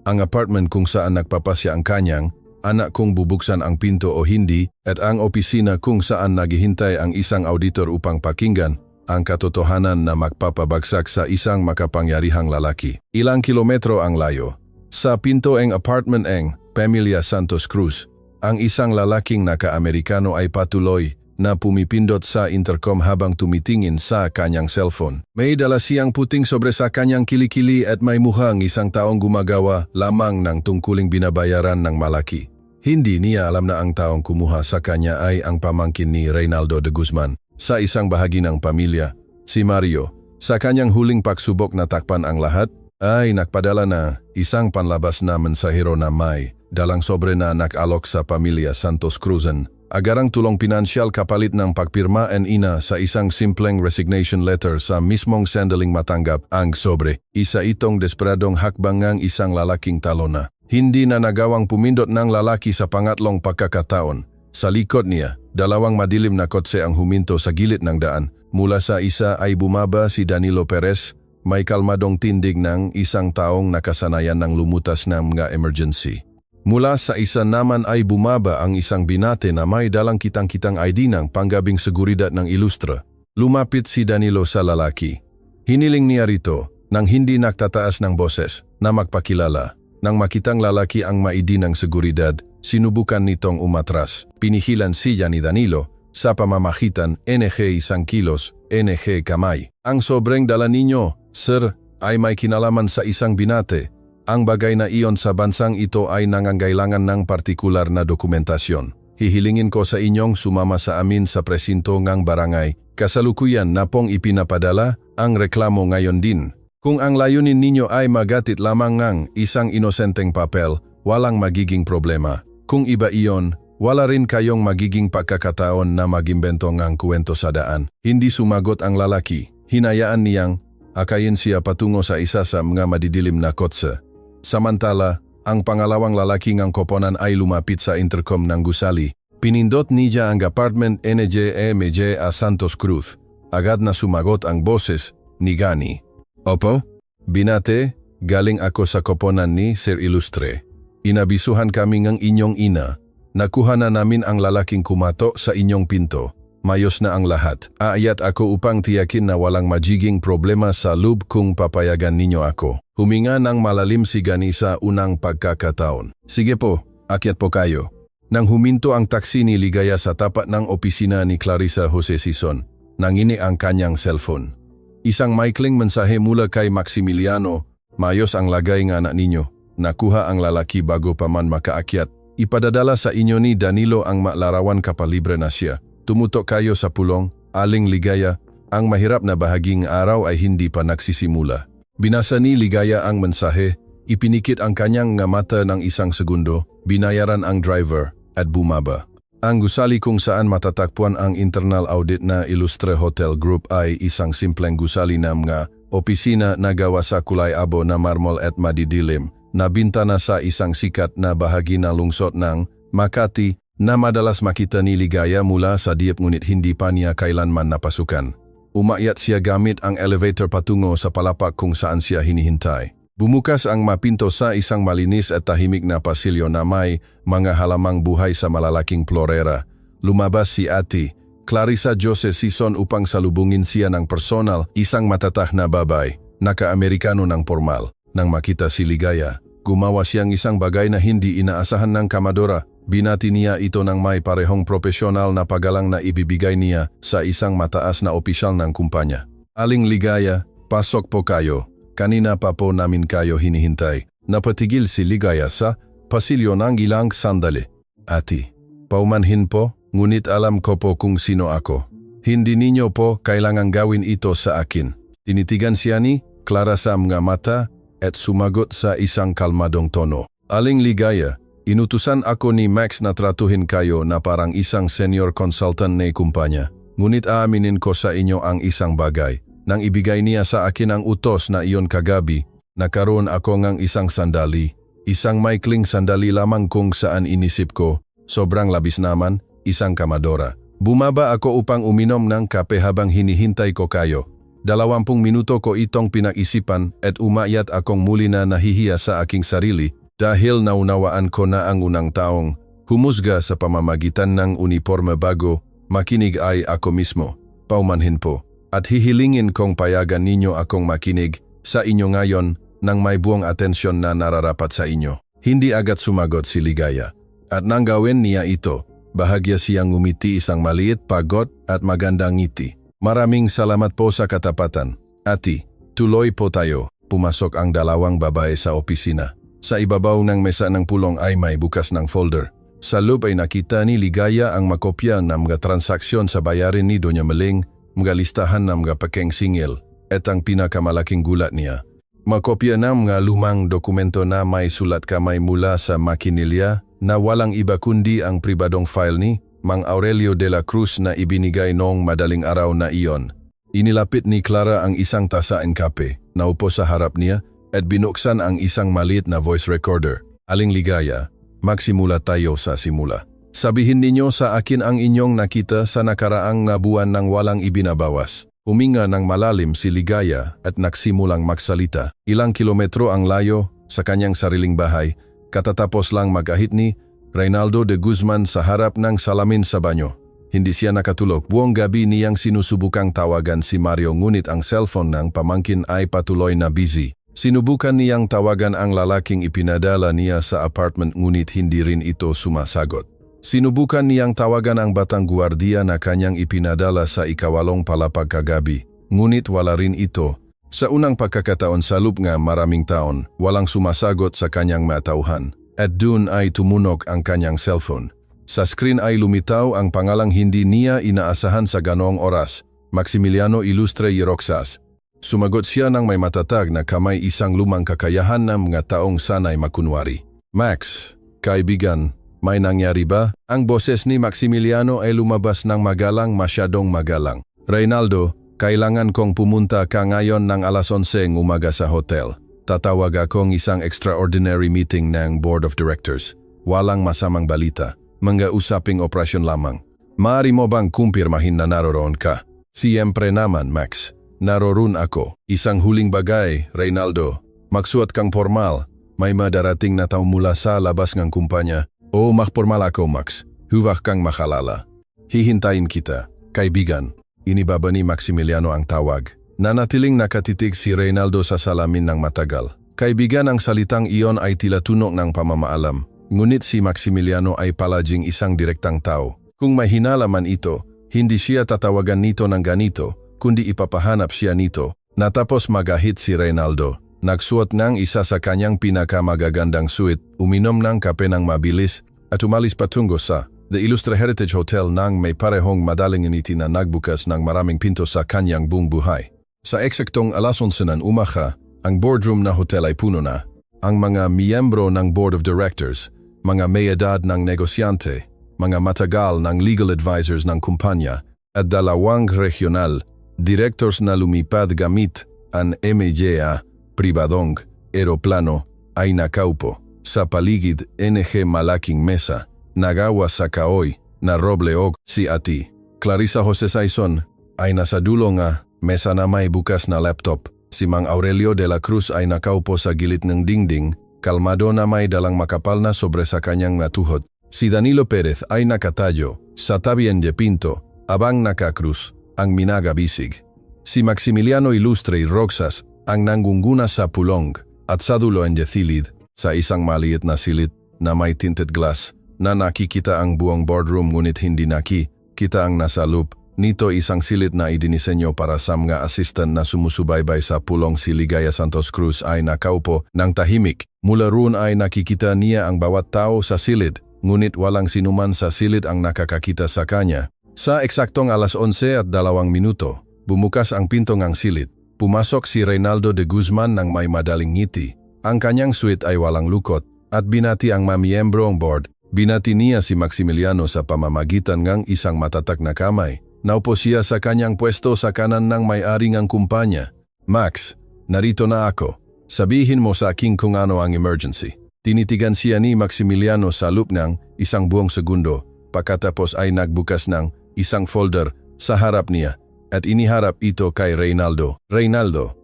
Ang apartment kung saan nagpapasya ang kanyang anak kung bubuksan ang pinto o hindi, at ang opisina kung saan naghihintay ang isang auditor upang pakinggan ang katotohanan na magpapabagsak sa isang makapangyarihang lalaki. Ilang kilometro ang layo. Sa pinto ng apartment ng Pamilya Santos Cruz, ang isang lalaking naka-Amerikano ay patuloy na pumipindot sa intercom habang tumitingin sa kanyang cellphone. May dala siyang puting sobre sa kanyang kilikili at may mukhang isang taong gumagawa lamang ng tungkuling binabayaran ng malaki. Hindi niya alam na ang taong kumuha sa kanya ay ang pamangkin ni Reynaldo de Guzman. Sa isang bahagi ng pamilya, si Mario, sa kanyang huling pagsubok na takpan ang lahat, ay nagpadala na isang panlabas na mensahero na may dalang sobre na nakalok sa Pamilya Santos Cruzan. Agarang tulong pinansyal kapalit ng pagpirma and ina sa isang simpleng resignation letter sa mismong sandaling matanggap ang sobre. Isa itong desperadong hakbang ng isang lalaking talona. Hindi na nagawang pumindot ng lalaki sa pangatlong pagkakataon. Sa likod niya, dalawang madilim na kotse ang huminto sa gilid ng daan. Mula sa isa ay bumaba si Danilo Perez, may kalmadong tindig ng isang taong nakasanayan ng lumutas ng mga emergency. Mula sa isa naman ay bumaba ang isang binate na may dalang kitang-kitang ID ng panggabing seguridad ng Ilustra. Lumapit si Danilo sa lalaki. Hiniling niya rito, nang hindi nagtataas ng boses, na magpakilala. Nang makitang lalaki ang ma-ID ng seguridad, sinubukan nitong umatras. Pinihilan siya ni Danilo sa pamamagitan NG 1 kilos, NG kamay. Ang sobrang dala ninyo, sir, ay may kinalaman sa isang binate. Ang bagay na iyon sa bansang ito ay nangangailangan ng partikular na dokumentasyon. Hihilingin ko sa inyong sumama sa amin sa presinto ngang barangay. Kasalukuyan na pong ipinapadala ang reklamo ngayon din. Kung ang layunin ninyo ay magatit lamang ng isang inosenteng papel, walang magiging problema. Kung iba iyon, wala rin kayong magiging pagkakataon na magimbento ngang kwento sa daan. Hindi sumagot ang lalaki. Hinayaan niyang akayin siya patungo sa isa sa mga madidilim na kotse. Samantala, ang pangalawang lalaki ngang koponan ay lumapit sa intercom ng gusali. Pinindot niya ang apartment NJMJ a Santos Cruz. Agad na sumagot ang boses ni Gani. Opo, binate, galing ako sa koponan ni Sir Ilustre. Inabisuhan kami ng inyong ina. Nakuha na namin ang lalaking kumato sa inyong pinto. Mayos na ang lahat. Aayat ako upang tiyakin na walang magiging problema sa loob kung papayagan ninyo ako. Huminga ng malalim si Gani sa unang pagkakataon. Sige po, akyat po kayo. Nang huminto ang taksi ni Ligaya sa tapat ng opisina ni Clarissa Jose Sison, nangini ang kanyang cellphone. Isang maikling mensahe mula kay Maximiliano, mayos ang lagay ng anak ninyo. Nakuha ang lalaki bago pa man makaakyat. Ipadadala sa inyo ni Danilo ang malarawan kapalibre na siya. Tumutok kayo sa pulong, Aling Ligaya, ang mahirap na bahaging araw ay hindi pa nagsisimula. Binasa ni Ligaya ang mensahe, ipinikit ang kanyang nga mata ng isang segundo, binayaran ang driver, at bumaba. Ang gusali kung saan matatagpuan ang internal audit na Ilustre Hotel Group ay isang simpleng gusali na mga opisina na gawa sa kulay abo na marmol at madidilim, na bintana sa isang sikat na bahagi ng lungsod ng Makati, na madalas makita ni Ligaya mula sa diep ngunit hindi pa niya kailanman napasukan. Umakyat siya gamit ang elevator patungo sa palapak kung saan siya hinihintay. Bumukas ang mapinto sa isang malinis at tahimik na pasilyo na may mga halamang buhay sa malalaking florera. Lumabas si Ate Clarissa Jose Sison upang salubungin siya ng personal, isang matatak na babay, naka-Amerikano ng formal. Nang makita si Ligaya, gumawa siyang isang bagay na hindi inaasahan ng kamadora. Binati niya ito ng may parehong profesional na pagalang na ibibigay niya sa isang mataas na opisyal ng kumpanya. Aling Ligaya, pasok po kayo. Kanina pa po namin kayo hinihintay. Napatigil si Ligaya sa pasilyo ng ilang sandali. Ate, paumanhin po, ngunit alam ko po kung sino ako. Hindi ninyo po kailangang gawin ito sa akin. Tinitigan siya ni Clara sa mga mata at sumagot sa isang kalmadong tono. Aling Ligaya, inutusan ako ni Max na tratuhin kayo na parang isang senior consultant ng kumpanya. Ngunit aaminin ko sa inyo ang isang bagay. Nang ibigay niya sa akin ang utos na iyon kagabi, nakaroon ako ng isang sandali. Isang maikling sandali lamang kung saan inisip ko, sobrang labis naman, isang kamadora. Bumaba ako upang uminom ng kape habang hinihintay ko kayo. 20 minuto ko itong pinag-isipan at umayat akong muli na nahihiya sa aking sarili dahil naunawaan ko na ang unang taong humusga sa pamamagitan ng uniforme bago makinig ay ako mismo. Paumanhin po at hihilingin kong payagan ninyo akong makinig sa inyo ngayon nang may buong atensyon na nararapat sa inyo. Hindi agad sumagot si Ligaya at nang gawin niya ito, bahagya siyang ngumiti isang maliit, pagod at magandang ngiti. Maraming salamat po sa katapatan. Ati, tuloy po tayo. Pumasok ang 2 babae sa opisina. Sa ibabaw ng mesa ng pulong ay may bukas ng folder. Sa loob ay nakita ni Ligaya ang makopya ng mga transaksyon sa bayarin ni Doña Meling, mga listahan ng mga pakeng singil, at ang pinakamalaking gulat niya. Makopya ng mga lumang dokumento na may sulat kamay mula sa makinilya na walang iba kundi ang pribadong file ni Mang Aurelio de la Cruz na ibinigay noong madaling araw na iyon. Inilapit ni Clara ang isang tasa ng kape, naupo sa harap niya at binuksan ang isang maliit na voice recorder. Aling Ligaya, magsimula tayo sa simula. Sabihin ninyo sa akin ang inyong nakita sa nakaraang nga buwan nang walang ibinabawas. Huminga ng malalim si Ligaya at nagsimulang magsalita. Ilang kilometro ang layo sa kanyang sariling bahay, katatapos lang mag-ahit ni Reynaldo de Guzman sa harap ng salamin sa banyo. Hindi siya nakatulog. Buong gabi niyang sinusubukang tawagan si Mario ngunit ang cellphone ng pamangkin ay patuloy na busy. Sinubukan niyang tawagan ang lalaking ipinadala niya sa apartment ngunit hindi rin ito sumasagot. Sinubukan niyang tawagan ang batang guwardiya na kanyang ipinadala sa 8 palapag kagabi, ngunit wala rin ito. Sa unang pagkakataon sa loob nga maraming taon, walang sumasagot sa kanyang matauhan. At dun ay tumunog ang kanyang cellphone. Sa screen ay lumitaw ang pangalang hindi niya inaasahan sa ganoong oras, Maximiliano Ilustre y Roxas. Sumagot siya ng may matatag na kamay, isang lumang kakayahan ng mga taong sanay makunwari. Max, kaibigan, may nangyari ba? Ang boses ni Maximiliano ay lumabas ng magalang, masyadong magalang. Reynaldo, kailangan kong pumunta ka ngayon ng alas 11 ng umaga sa hotel. Tatawag akong isang extraordinary meeting ng Board of Directors. Walang masamang balita. Mga usaping operasyon lamang. Maaari mo bang kumpirmahin na naroroon ka? Siyempre naman, Max. Naroroon ako. Isang huling bagay, Reynaldo. Magsuot kang formal. May madarating na tao mula sa labas ng kumpanya. O makpormal ako, Max. Huwag kang makalala. Hihintayin kita. Kaibigan. Inibaba ni Maximiliano ang tawag. Nanatiling nakatitig si Reynaldo sa salamin ng matagal. Kaibigan, ang salitang iyon ay tila tunok ng pamamaalam. Ngunit si Maximiliano ay palaging isang direktang tao. Kung may hinalaman ito, hindi siya tatawagan nito ng ganito, kundi ipapahanap siya nito. Natapos mag-ahit si Reynaldo. Nagsuot ng isa sa kanyang pinakamagagandang suit, uminom ng kape ng mabilis, at umalis patungo sa The Illustre Heritage Hotel nang may parehong madaling initi na nagbukas ng maraming pinto sa kanyang buong buhay. Sa eksaktong alas 11 ng umaga, ang boardroom na hotel ay puno na. Ang mga miyembro ng Board of Directors, mga may edad ng negosyante, mga matagal ng legal advisors ng kumpanya, at 2 regional directors na lumipad gamit ang MJA, pribadong, aeroplano, ay nakaupo. Sa paligid NG malaking mesa, nagawa sa kaoy, na roble og si Ati. Clarissa Jose Saison ay nasa dulo nga mesa na may bukas na laptop. Si Mang Aurelio de la Cruz ay nakaupo sa gilid ng dingding, kalmado na may dalang makapal na sobre sa kanyang natuhod. Si Danilo Perez ay nakatayo sa tabi ng Pinto, abang nakakrus ang minagabisig. Si Maximiliano Ilustre y Roxas ang nanggunguna sa pulong at sa dulo ng silid sa isang maliit na silid na may tinted glass na nakikita ang buong boardroom ngunit hindi nakikita ang nasa loob. Nito isang silid na idinisenyo para sa mga assistant na sumusubaybay sa pulong. Si Ligaya Santos Cruz ay nakaupo ng tahimik. Mula roon ay nakikita niya ang bawat tao sa silid, ngunit walang sinuman sa silid ang nakakakita sa kanya. Sa eksaktong alas 11 at 2 minuto, bumukas ang pinto ng silid. Pumasok si Reynaldo de Guzman ng may madaling ngiti. Ang kanyang suite ay walang lukot at binati ang mamiyembro ng board. Binati niya si Maximiliano sa pamamagitan ng isang matatak na kamay. Naupo siya sa kanyang pwesto sa kanan ng may-ari ng kumpanya. Max, narito na ako. Sabihin mo sa akin kung ano ang emergency. Tinitigan siya ni Maximiliano sa loob ng isang buong segundo. Pagkatapos ay nagbukas ng isang folder sa harap niya at iniharap ito kay Reynaldo. Reynaldo,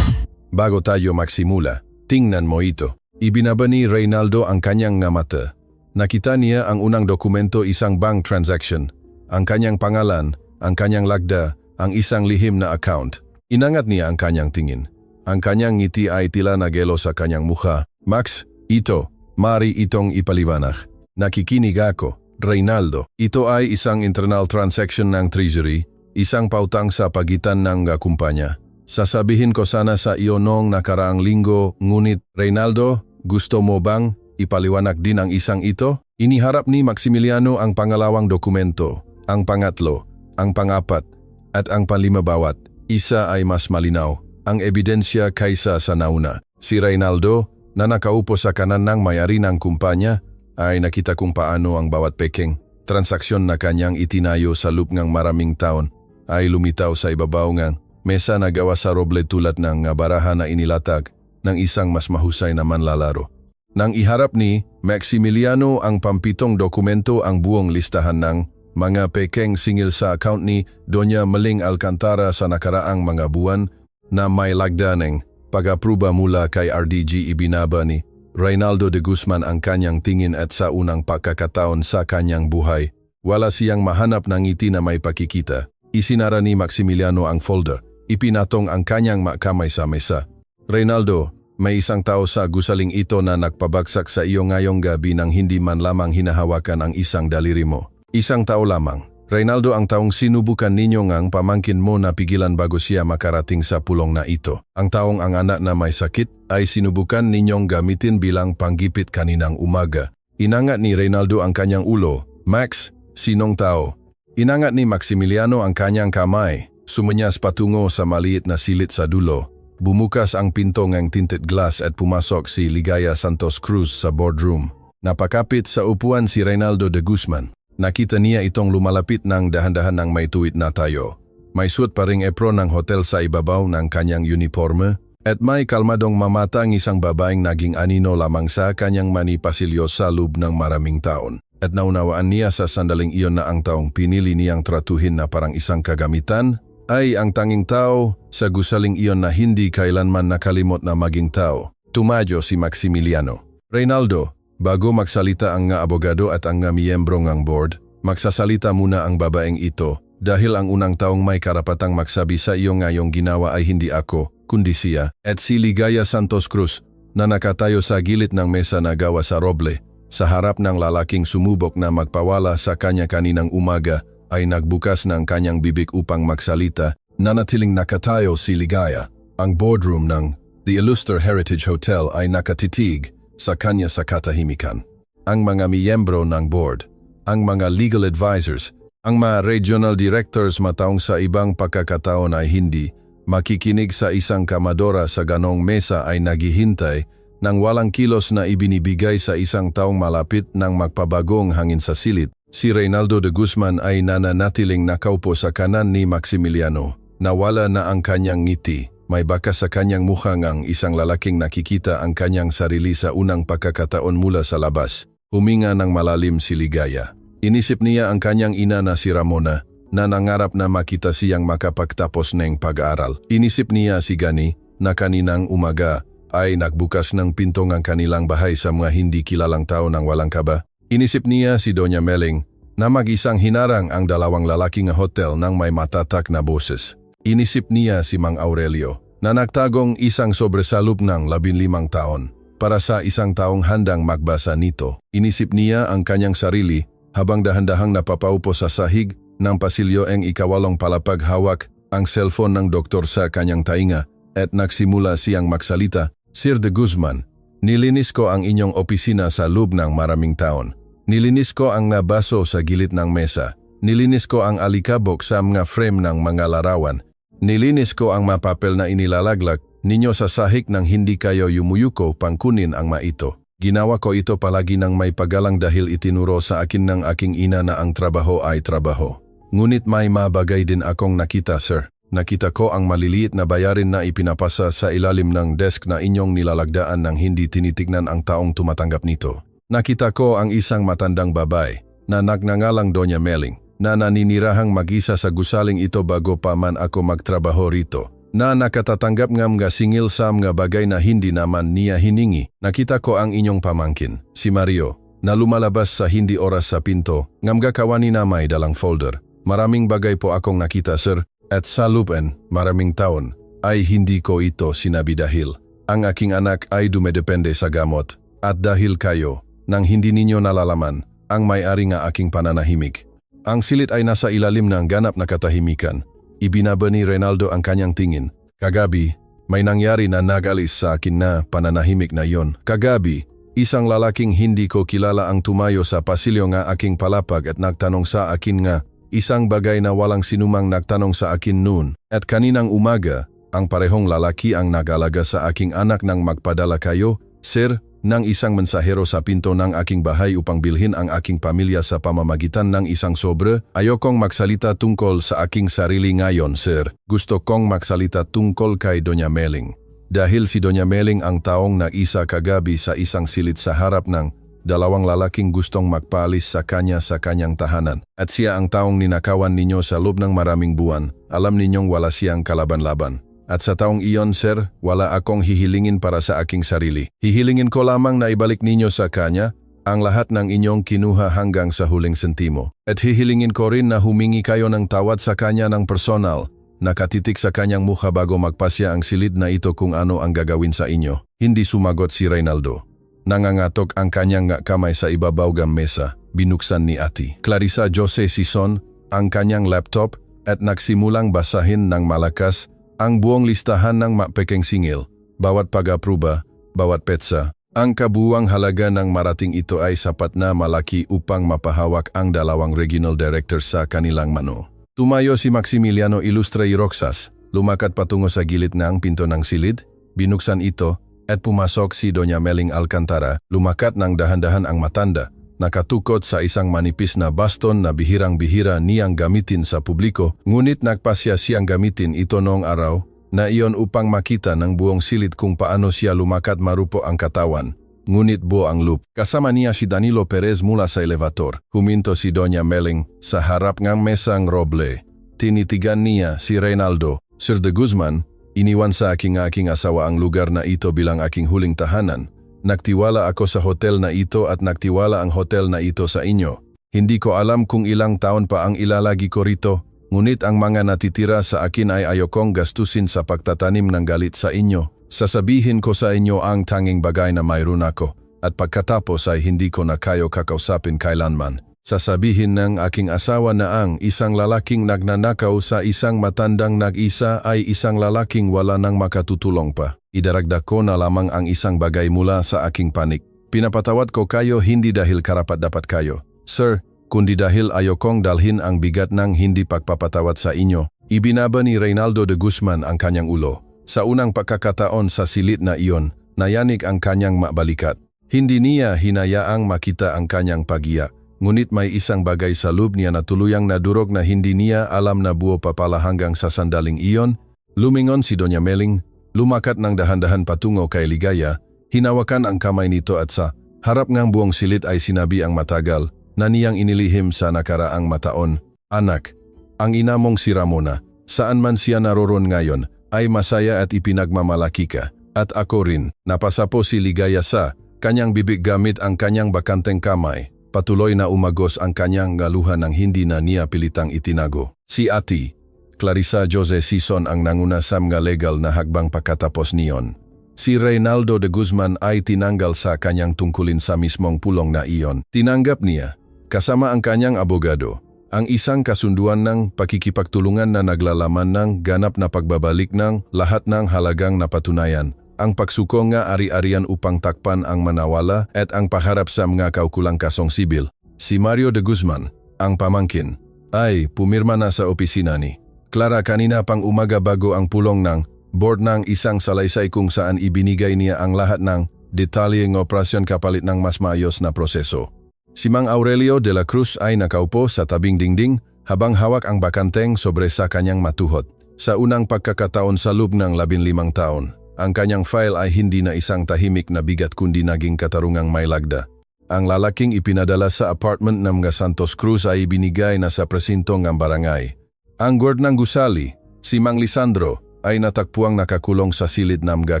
bago tayo magsimula, tingnan mo ito. Ibinaba ni Reynaldo ang kanyang mata. Nakita niya ang unang dokumento, isang bank transaction, ang kanyang pangalan, ang kanyang lagda, ang isang lihim na account. Inangat niya ang kanyang tingin. Ang kanyang ngiti ay tila nagelo sa kanyang mukha. Max, ito, mari itong ipaliwanag. Nakikinig ako, Reynaldo. Ito ay isang internal transaction ng Treasury, isang pautang sa pagitan ng kumpanya. Sasabihin ko sana sa iyo noong nakaraang linggo, ngunit Reynaldo, gusto mo bang ipaliwanag din ang isang ito? Iniharap ni Maximiliano ang pangalawang dokumento, ang pangatlo, ang pangapat, at ang panlima. Bawat isa ay mas malinaw ang ebidensya kaysa sa nauna. Si Reynaldo, na nakaupo sa kanan ng may-ari ng kumpanya, ay nakita kung paano ang bawat peking transaksyon na kanyang itinayo sa loob ng maraming taon ay lumitaw sa ibabaw ng mesa na gawa sa roble tulad ng barahan na inilatag ng isang mas mahusay na manlalaro. Nang iharap ni Maximiliano ang pampitong dokumento, ang buong listahan ng mga pekeng singil sa account ni Doña Meling Alcantara sa nakaraang mga buwan na may lagda ng pag-apruba mula kay RDG. Ibinaba ni Reynaldo de Guzman ang kanyang tingin at sa unang pagkakataon sa kanyang buhay, wala siyang mahanap ng ngiti na may pakikita. Isinara ni Maximiliano ang folder. Ipinatong ang kanyang kamay sa mesa. Reynaldo, may isang tao sa gusaling ito na nagpabagsak sa iyo ngayong gabi nang hindi man lamang hinahawakan ang isang daliri mo. Isang tao lamang. Reynaldo, ang taong sinubukan ninyo ngang pamangkin mo na pigilan bago siya makarating sa pulong na ito. Ang taong ang anak na may sakit ay sinubukan ninyong gamitin bilang panggipit kaninang umaga. Inangat ni Reynaldo ang kanyang ulo. Max, sinong tao? Inangat ni Maximiliano ang kanyang kamay. Sumunyas patungo sa maliit na silit sa dulo. Bumukas ang pinto ng tinted glass at pumasok si Ligaya Santos Cruz sa boardroom. Napakapit sa upuan si Reynaldo de Guzman. Nakita niya itong lumalapit ng dahan-dahan ng may tuwid na tayo. May suot pa ring apron ng hotel sa ibabaw ng kanyang uniforme at may kalmadong mamata ang isang babaeng naging anino lamang sa kanyang manipasilyo sa loob ng maraming taon. At naunawaan niya sa sandaling iyon na ang taong pinili niyang tratuhin na parang isang kagamitan ay ang tanging tao sa gusaling iyon na hindi kailanman nakalimot na maging tao. Tumadyo si Maximiliano. Reynaldo, bago magsalita ang abogado at ang miyembro ng board, magsasalita muna ang babaeng ito dahil ang unang taong may karapatang magsabi sa iyo ngayong ginawa ay hindi ako, kundi siya at si Ligaya Santos Cruz na nakatayo sa gilid ng mesa na gawa sa roble. Sa harap ng lalaking sumubok na magpawala sa kanya kaninang umaga ay nagbukas ng kanyang bibig upang magsalita. Nanatiling nakatayo si Ligaya. Ang boardroom ng The Illuster Heritage Hotel ay nakatitig sa kanya sa katahimikan. Ang mga miyembro ng board, ang mga legal advisors, ang mga regional directors mataong sa ibang pagkakataon ay hindi makikinig sa isang kamadora sa ganong mesa ay naghihintay ng walang kilos na ibinibigay sa isang taong malapit ng magpabagong hangin sa silid. Si Reynaldo de Guzman ay nananatiling nakaupo sa kanan ni Maximiliano. Nawala na ang kanyang ngiti. May bakas sa kanyang mukha ngang isang lalaking nakikita ang kanyang sarili sa unang pagkakataon mula sa labas. Huminga ng malalim si Ligaya. Inisip niya ang kanyang ina na si Ramona na nangarap na makita siyang makapagtapos ng pag-aaral. Inisip niya si Gani na kaninang umaga ay nagbukas ng pinto ng kanilang bahay sa mga hindi kilalang tao ng walang kaba. Inisip niya si Doña Meling na mag-isang hinarang ang dalawang lalaking hotel ng may matatak na boses. Inisip niya si Mang Aurelio na nagtagong isang sobresalup ng 15 taon para sa isang taong handang magbasa nito. Inisip niya ang kanyang sarili habang dahan-dahang napapaupo sa sahig ng pasilyo ang ikawalong palapag hawak ang cellphone ng doktor sa kanyang tainga at nagsimula siyang magsalita. Sir de Guzman, nilinis ko ang inyong opisina sa loob ng maraming taon. Nilinis ko ang nabaso sa gilid ng mesa. Nilinis ko ang alikabok sa mga frame ng mga larawan. Nilinis ko ang mapapel na inilalaglag ninyo sa sahig nang hindi kayo yumuyuko pangkunin ang maito. Ginawa ko ito palagi ng may pagalang dahil itinuro sa akin ng aking ina na ang trabaho ay trabaho. Ngunit may mabagay din akong nakita, sir. Nakita ko ang maliliit na bayarin na ipinapasa sa ilalim ng desk na inyong nilalagdaan nang hindi tinitignan ang taong tumatanggap nito. Nakita ko ang isang matandang babae na nagngangalang Doña Meling na naninirahang mag-isa sa gusaling ito bago pa man ako magtrabaho rito, na nakatatanggap ng mga singil sa mga bagay na hindi naman niya hiningi. Nakita ko ang inyong pamangkin, si Mario, na lumalabas sa hindi oras sa pinto, ng kawani na may dalang folder. Maraming bagay po akong nakita, sir. At sa looban, maraming taon, ay hindi ko ito sinabi dahil ang aking anak ay dumedepende sa gamot at dahil kayo, nang hindi ninyo nalalaman, ang may-ari nga aking pananahimik. Ang silit ay nasa ilalim ng ganap na katahimikan. Ibinaba ni Reynaldo ang kanyang tingin. Kagabi, may nangyari na nagalis sa akin na pananahimik na yon. Kagabi, isang lalaking hindi ko kilala ang tumayo sa pasilyo nga aking palapag at nagtanong sa akin nga, isang bagay na walang sinumang nagtanong sa akin noon. At kaninang umaga, ang parehong lalaki ang nag-alaga sa aking anak nang magpadala kayo, sir, ng isang mensahero sa pinto ng aking bahay upang bilhin ang aking pamilya sa pamamagitan ng isang sobre. Ayokong magsalita tungkol sa aking sarili ngayon, sir. Gusto kong magsalita tungkol kay Doña Meling. Dahil si Doña Meling ang taong nag-isa kagabi sa isang silid sa harap ng dalawang lalaking gustong magpaalis sa kanyang tahanan. At siya ang taong ninakawan ninyo sa loob ng maraming buwan. Alam ninyong wala siyang kalaban-laban. At sa taong iyon, sir, wala akong hihilingin para sa aking sarili. Hihilingin ko lamang na ibalik ninyo sa kanya ang lahat ng inyong kinuha hanggang sa huling sentimo. At hihilingin ko rin na humingi kayo ng tawad sa kanya ng personal, nakatitik sa kanyang mukha bago magpasya ang silid na ito kung ano ang gagawin sa inyo. Hindi sumagot si Reynaldo. Nangangatok ang kanyang kamay sa ibabaw ng mesa, binuksan ni Ate Clarissa Jose Sison ang kanyang laptop at nagsimulang basahin ng malakas ang buong listahan ng mapekeng singil, bawat pag-apruba, bawat petsa. Ang kabuuang halaga ng marating ito ay sapat na malaki upang mapahawak ang dalawang regional director sa kanilang mano. Tumayo si Maximiliano Ilustre y Roxas, lumakad patungo sa gilid ng pinto ng silid, binuksan ito, at pumasok si Doña Meling Alcantara. Lumakat ng dahan-dahan ang matanda, nakatukot sa isang manipis na baston na bihirang-bihira niyang gamitin sa publiko, ngunit nagpasya siyang gamitin ito noong araw na iyon upang makita ng buong silid kung paano siya lumakat marupo ang katawan. Ngunit buo ang loop. Kasama niya si Danilo Perez mula sa elevator. Huminto si Doña Meling sa harap ng mesang roble. Tinitigan niya si Reynaldo. Sir de Guzman, iniwan sa aking asawa ang lugar na ito bilang aking huling tahanan. Nagtiwala ako sa hotel na ito at nagtiwala ang hotel na ito sa inyo. Hindi ko alam kung ilang taon pa ang ilalagi ko rito, ngunit ang mga natitira sa akin ay ayokong gastusin sa pagtatanim ng galit sa inyo. Sasabihin ko sa inyo ang tanging bagay na mayroon ako, at pagkatapos ay hindi ko na kayo kakausapin kailanman. Sasabihin ng aking asawa na ang isang lalaking nagnanakaw sa isang matandang nag-isa ay isang lalaking wala nang makatutulong pa. Idaragdag ko na lamang ang isang bagay mula sa aking panik. Pinapatawad ko kayo hindi dahil karapat-dapat kayo, sir, kundi dahil ayokong dalhin ang bigat ng hindi pagpapatawad sa inyo. Ibinaba ni Reynaldo de Guzman ang kanyang ulo. Sa unang pagkakataon sa silid na iyon, nayanig ang kanyang mabalikat. Hindi niya hinayaang makita ang kanyang pagiyak. Ngunit may isang bagay sa loob niya na tuluyang nadurog na hindi niya alam na buo pa pala hanggang sa sandaling iyon. Lumingon si Doña Meling, lumakat ng dahan-dahan patungo kay Ligaya, hinawakan ang kamay nito at sa harap ng buong silid ay sinabi ang matagal na niyang inilihim sa nakaraang mataon. Anak, ang ina mong si Ramona, saan man siya naroon ngayon, ay masaya at ipinagmamalaki ka. At ako rin, napasapo si Ligaya sa kanyang bibig gamit ang kanyang bakanteng kamay. Patuloy na umagos ang kanyang galuhan nang hindi na niya pilitang itinago. Si Ate Clarissa Jose Sison ang nanguna sa mga legal na hagbang pagkatapos niyon. Si Reynaldo de Guzman ay tinanggal sa kanyang tungkulin sa mismong pulong na iyon. Tinanggap niya, kasama ang kanyang abogado, ang isang kasunduan ng pakikipagtulungan na naglalaman ng ganap na pagbabalik ng lahat ng halagang napatunayan. Ang pagsuko nga ari-arian upang takpan ang manawala at ang paharap sa mga kaukulang kasong sibil. Si Mario de Guzman, ang pamangkin, ay pumirma na sa opisina ni Clara kanina pang umaga bago ang pulong ng board ng isang salaysay kung saan ibinigay niya ang lahat ng detalye ng operasyon kapalit ng mas maayos na proseso. Si Mang Aurelio de la Cruz ay nakaupo sa tabing dingding, habang hawak ang bakanteng sobre sa kanyang matuhod. Sa unang pagkakataon sa loob ng 15 taon, ang kanyang file ay hindi na isang tahimik na bigat kundi naging katarungang may lagda. Ang lalaking ipinadala sa apartment ng mga Santos Cruz ay ibinigay na sa presinto ng barangay. Ang guard ng gusali, si Mang Lisandro, ay natakpuang nakakulong sa silid ng mga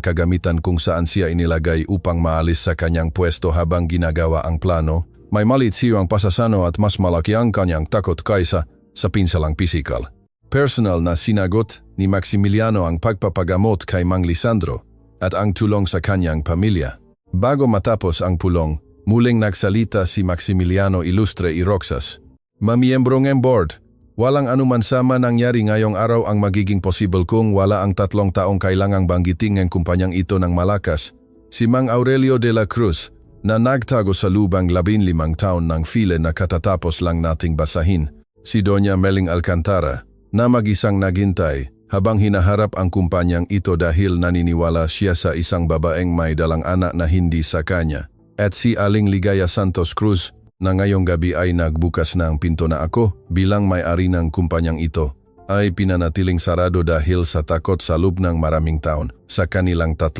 kagamitan kung saan siya inilagay upang maalis sa kanyang pwesto habang ginagawa ang plano. May malitsiyo ang pasasano at mas malaki ang kanyang takot kaysa sa pinsalang pisikal. Personal na sinagot ni Maximiliano ang pagpapagamot kay Mang Lisandro at ang tulong sa kanyang pamilya. Bago matapos ang pulong, muling nagsalita si Maximiliano Ilustre y Roxas. Mamiyembro ng board, walang anuman sama nangyari ngayong araw ang magiging possible kung wala ang 3 taong kailangang banggitin ng kumpanyang ito ng malakas. Si Mang Aurelio de la Cruz, na nagtago sa lubang 15 taon ng file na katatapos lang nating basahin. Si Doña Meling Alcantara, na mag-isang naghintay habang hinaharap ang kumpanyang ito dahil naniniwala siya sa isang babaeng may dalang anak na hindi sa kanya. At si Aling Ligaya Santos Cruz, na ngayong gabi ay nagbukas ng pinto na ako bilang may-ari ng kumpanyang ito, ay pinanatiling sarado dahil sa takot sa loob ng maraming taon. Sa kanilang 3,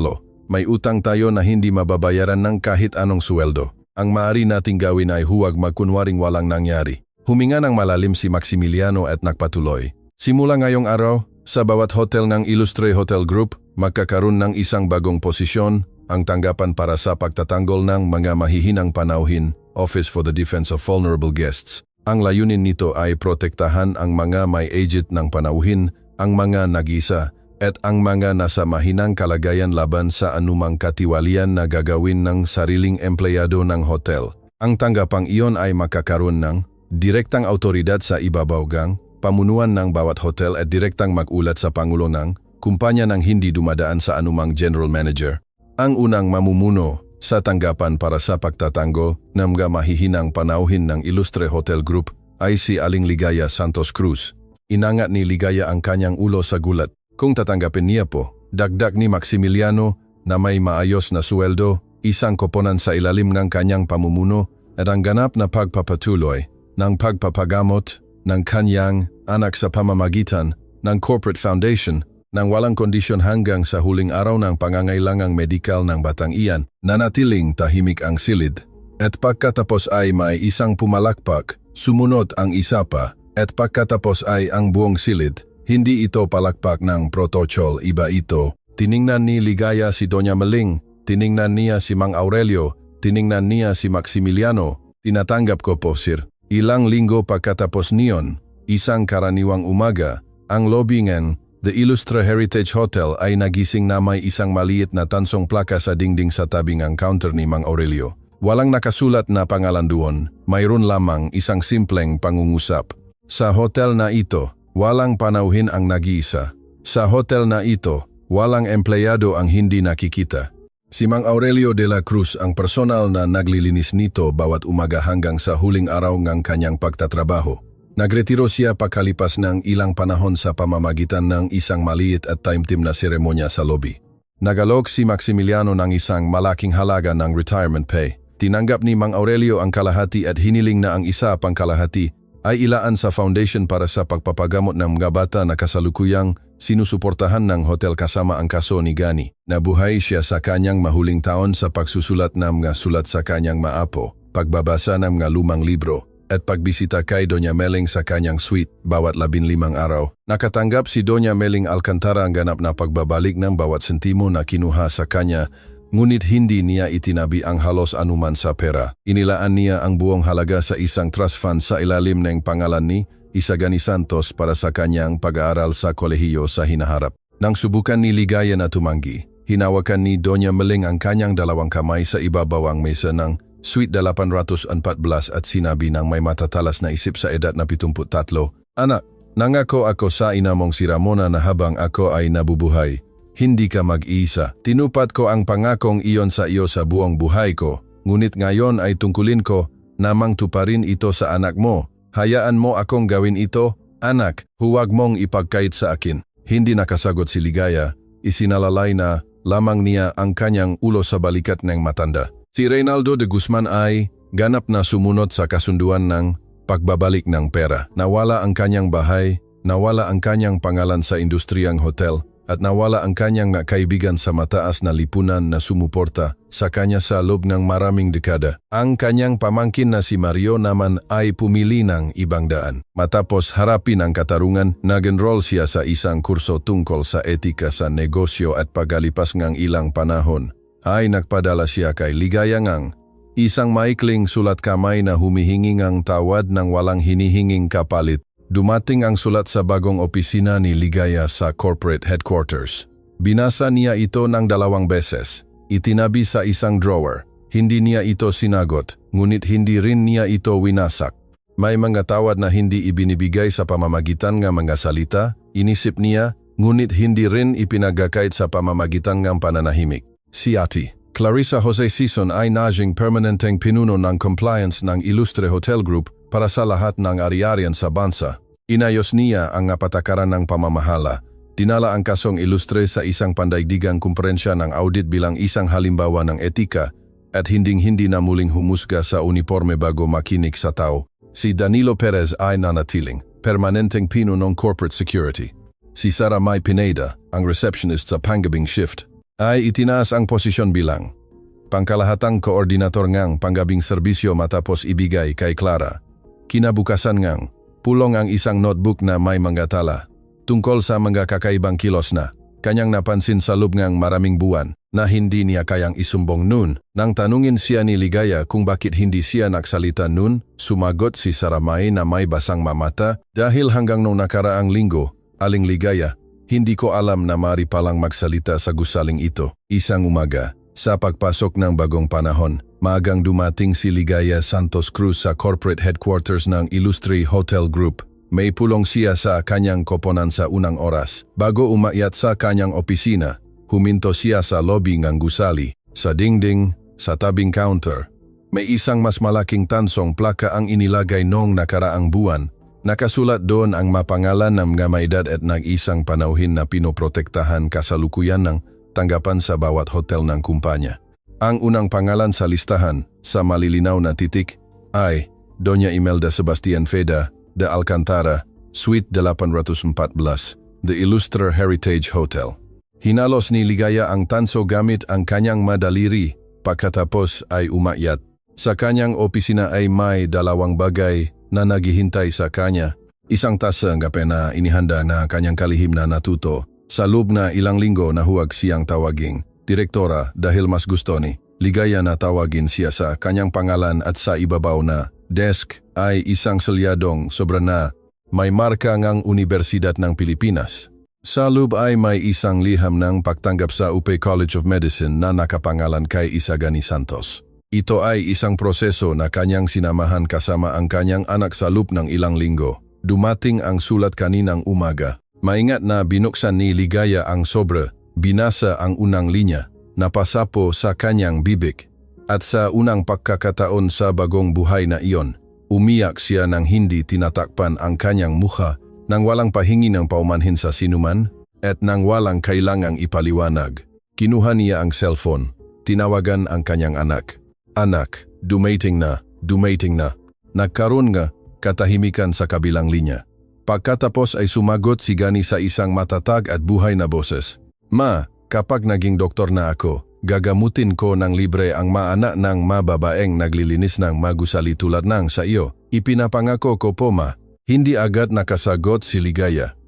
may utang tayo na hindi mababayaran ng kahit anong sweldo. Ang maaari nating gawin ay huwag magkunwaring walang nangyari. Huminga ng malalim si Maximiliano at nagpatuloy. Simula ngayong araw, sa bawat hotel ng Ilustre Hotel Group, magkakaroon ng isang bagong posisyon, ang tanggapan para sa pagtatanggol ng mga mahihinang panauhin, Office for the Defense of Vulnerable Guests. Ang layunin nito ay protektahan ang mga may aged ng panauhin, ang mga nag-isa, at ang mga nasa mahinang kalagayan laban sa anumang katiwalian na gagawin ng sariling empleyado ng hotel. Ang tanggapang iyon ay makakaroon ng direktang autoridad sa ibabaw gang pamunuan ng bawat hotel at direktang mag-ulat sa Pangulo ng kumpanya nang hindi dumadaan sa anumang general manager. Ang unang mamumuno sa tanggapan para sa pagtatanggol ng mga mahihinang panauhin ng Ilustre Hotel Group ay si Aling Ligaya Santos Cruz. Inangat ni Ligaya ang kanyang ulo sa gulat. Kung tatanggapin niya po, dagdag ni Maximiliano na may maayos na sweldo, isang koponan sa ilalim ng kanyang pamumuno at ang ganap na pagpapatuloy ng pagpapagamot ng kanyang anak sa pamamagitan ng corporate foundation nang walang kondisyon hanggang sa huling araw ng pangangailangang medikal ng batang iyan. Nanatiling tahimik ang silid at pagkatapos ay may isang pumalakpak, sumunod ang isa pa at pagkatapos ay ang buong silid. Hindi ito palakpak ng protocol, iba ito. Tiningnan ni Ligaya si Doña Meling, tiningnan niya si Mang Aurelio, tiningnan niya si Maximiliano. Tinatanggap ko po, sir. Ilang linggo pagkatapos niyon, isang karaniwang umaga, ang lobby ng The Ilustre Heritage Hotel ay nagising na may isang maliit na tansong plaka sa dingding sa tabing ang counter ni Mang Aurelio. Walang nakasulat na pangalan doon, mayroon lamang isang simpleng pangungusap. Sa hotel na ito, walang panauhin ang nag-iisa. Sa hotel na ito, walang empleyado ang hindi nakikita. Si Mang Aurelio de la Cruz ang personal na naglilinis nito bawat umaga hanggang sa huling araw ng kanyang pagtatrabaho. Nagretiro siya pagkalipas ng ilang panahon sa pamamagitan ng isang maliit at taimtim na seremonya sa lobby. Nagalok si Maximiliano ng isang malaking halaga ng retirement pay. Tinanggap ni Mang Aurelio ang kalahati at hiniling na ang isa pang kalahati ay ilaan sa foundation para sa pagpapagamot ng mga bata na kasalukuyang sinusuportahan ng hotel kasama ang kaso ni Gani. Nabuhay siya sa kanyang mahuling taon sa pagsusulat ng mga sulat sa kanyang maapo, pagbabasa ng mga lumang libro, at pagbisita kay Doña Meling sa kanyang suite bawat 15 araw. Nakatanggap si Doña Meling Alcantara ang ganap na pagbabalik ng bawat sentimo na kinuha sa kanya, ngunit hindi niya itinabi ang halos anuman sa pera. Inilaan niya ang buong halaga sa isang trust fund sa ilalim ng pangalan ni Isagani Santos para sa kanyang pag-aaral sa kolehiyo sa hinaharap. Nang subukan ni Ligaya na tumanggi, hinawakan ni Doña Meling ang kanyang 2 kamay sa ibabaw ang mesa ng Suite 814 at sinabi ng may matatalas na isip sa edad na 73, "Anak, nangako ako sa ina mong si Ramona na habang ako ay nabubuhay, hindi ka mag-iisa. Tinupad ko ang pangakong iyon sa iyo sa buong buhay ko, ngunit ngayon ay tungkulin ko namang tuparin ito sa anak mo. Hayaan mo akong gawin ito, anak, huwag mong ipagkait sa akin." Hindi nakasagot si Ligaya, isinalalay na lamang niya ang kanyang ulo sa balikat ng matanda. Si Reynaldo de Guzman ay ganap na sumunod sa kasunduan ng pagbabalik ng pera. Nawala ang kanyang bahay, nawala ang kanyang pangalan sa industriyang hotel, at nawala ang kanyang kaibigan sa mataas na lipunan na sumuporta sa kanya sa loob ng maraming dekada. Ang kanyang pamangkin na si Mario naman ay pumili ng ibang daan. Matapos harapin ang katarungan, nag-enroll siya sa isang kurso tungkol sa etika sa negosyo at pagalipas ng ilang panahon, ay nagpadala siya kay Ligaya ng isang maikling sulat kamay na humihingi ng tawad ng walang hinihinging kapalit. Dumating ang sulat sa bagong opisina ni Ligaya sa corporate headquarters. Binasa niya ito ng 2 beses. Itinabi sa isang drawer. Hindi niya ito sinagot, ngunit hindi rin niya ito winasak. May mga tawad na hindi ibinibigay sa pamamagitan ng mga salita, inisip niya, ngunit hindi rin ipinagkakait sa pamamagitan ng pananahimik. Si Ate Clarissa Jose Sison ay naging permanenteng pinuno ng compliance ng Ilustre Hotel Group para sa lahat ng ari-arian sa bansa. Inayos niya ang patakaran ng pamamahala. Dinala ang kasong Ilustre sa isang pandaigdigang kumperensya ng audit bilang isang halimbawa ng etika at hinding-hindi na muling humusga sa uniforme bago makinig sa tao. Si Danilo Perez ay nanatiling permanenteng pinunong corporate security. Si Sara May Pineda, ang receptionist sa Pangabing Shift, ay itinaas ang posisyon bilang pangkalahatang koordinator ngang panggabing serbisyo matapos ibigay kay Clara. Kinabukasan ngang pulong ang isang notebook na may mga tala tungkol sa mga kakaibang kilos na kanyang napansin sa loob ng maraming buwan na hindi niya kayang isumbong noon. Nang tanungin siya ni Ligaya kung bakit hindi siya nagsalita noon, sumagot si Saramay na may basang mamata dahil hanggang noong nakaraang linggo, Aling Ligaya, hindi ko alam na maaari palang magsalita sa gusaling ito. Isang umaga, sa pagpasok ng bagong panahon, maagang dumating si Ligaya Santos Cruz sa corporate headquarters ng Ilustre Hotel Group. May pulong siya sa kanyang koponan sa unang oras. Bago umakyat sa kanyang opisina, huminto siya sa lobby ng gusali. Sa dingding, sa tabing counter, may isang mas malaking tansong plaka ang inilagay noong nakaraang buwan. Nakasulat doon ang mapangalan ng mga may edad at nag-isang panauhin na pinoprotektahan kasalukuyan ng tanggapan sa bawat hotel ng kumpanya. Ang unang pangalan sa listahan, sa malilinaw na titik, ay Doña Imelda Sebastian Feda de Alcantara, Suite 814, The Ilustre Heritage Hotel. Hinalos ni Ligaya ang tanso gamit ang kanyang madaliri, pagkatapos ay umakyat. Sa kanyang opisina ay may 2 bagay na naghihintay sa kanya. Isang tasa ng kape na inihanda na kanyang kalihim na natuto. Sa loob na ilang linggo na huwag siyang tawaging direktora dahil mas gusto ni Ligaya na tawagin siya sa kanyang pangalan at sa ibabaw na desk ay isang selyadong sobra na may marka ngang Universidad ng Pilipinas. Sa loob ay may isang liham ng pagtanggap sa UP College of Medicine na nakapangalan kay Isagani Santos. Ito ay isang proseso na kanyang sinamahan kasama ang kanyang anak sa loob ng ilang linggo. Dumating ang sulat kaninang umaga. Maingat na binuksan ni Ligaya ang sobre, binasa ang unang linya, napasapo sa kanyang bibig. At sa unang pagkakataon sa bagong buhay na iyon, umiyak siya nang hindi tinatakpan ang kanyang mukha, nang walang pahingi ng paumanhin sa sinuman, at nang walang kailangang ipaliwanag. Kinuha niya ang cellphone, tinawagan ang kanyang anak. Anak, dumating na. Nagkaroon nga katahimikan sa kabilang linya. Pagkatapos ay sumagot si Gani sa isang matatag at buhay na boses. Ma, kapag naging doktor na ako, gagamutin ko ng libre ang maanak ng mababaeng naglilinis ng magusali tulad ng sa iyo. Ipinapangako ko po ma. Hindi agad nakasagot si Ligaya.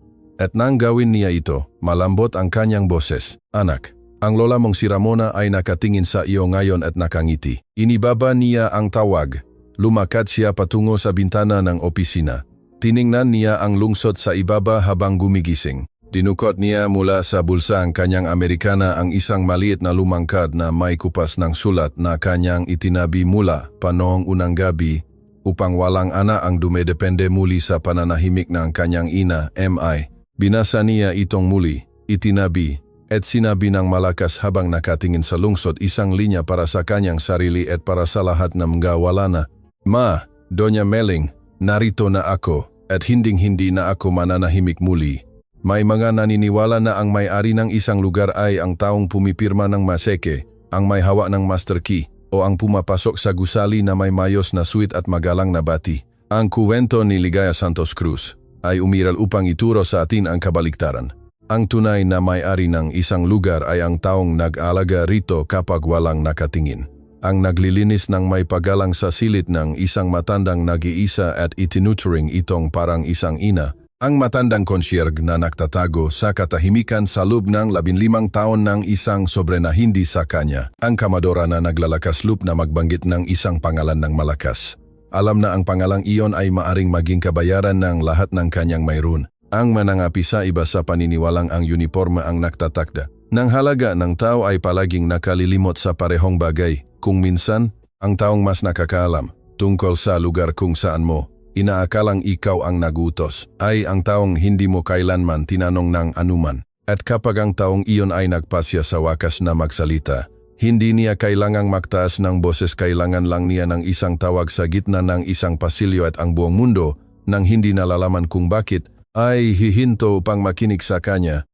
At nang gawin niya ito, malambot ang kanyang boses. Anak, ang lola mong si Ramona ay nakatingin sa iyo ngayon at nakangiti. Inibaba niya ang tawag. Lumakad siya patungo sa bintana ng opisina. Tiningnan niya ang lungsod sa ibaba habang gumigising. Dinukot niya mula sa bulsa ang kanyang Amerikana ang isang maliit na lumang card na may kupas ng sulat na kanyang itinabi mula pa noong unang gabi upang walang ana ang dumedepende muli sa pananahimik ng kanyang ina, M.I. Binasa niya itong muli, itinabi, at sinabi ng malakas habang nakatingin sa lungsod isang linya para sa kanyang sarili at para sa lahat na mga wala na. Ma, Doña Meling, narito na ako at hinding-hindi na ako mananahimik muli. May mga naniniwala na ang may-ari ng isang lugar ay ang taong pumipirma ng maseke, ang may hawa ng master key, o ang pumapasok sa gusali na may mayos na suite at magalang na bati. Ang kuwento ni Ligaya Santos Cruz ay umiral upang ituro sa atin ang kabaliktaran. Ang tunay na may-ari ng isang lugar ay ang taong nag-alaga rito kapag walang nakatingin. Ang naglilinis ng may paggalang sa silid ng isang matandang nag-iisa at itinuturing itong parang isang ina. Ang matandang concierge na nagtatago sa katahimikan sa loob ng 15 taon ng isang sobre na hindi sa kanya. Ang kamadora na naglalakas loob na magbanggit ng isang pangalan ng malakas. Alam na ang pangalang iyon ay maaring maging kabayaran ng lahat ng kanyang mayroon. Ang manangapi sa iba sa paniniwalang ang uniforme ang nagtatakda. Nang halaga ng tao ay palaging nakalilimot sa parehong bagay. Kung minsan, ang taong mas nakakaalam tungkol sa lugar kung saan mo inaakalang ikaw ang nagutos ay ang taong hindi mo kailanman tinanong ng anuman. At kapag ang taong iyon ay nagpasya sa wakas na magsalita, hindi niya kailangang magtaas ng boses, kailangan lang niya ng isang tawag sa gitna ng isang pasilyo at ang buong mundo nang hindi nalalaman kung bakit ay hihinto upang makinig sa kanya.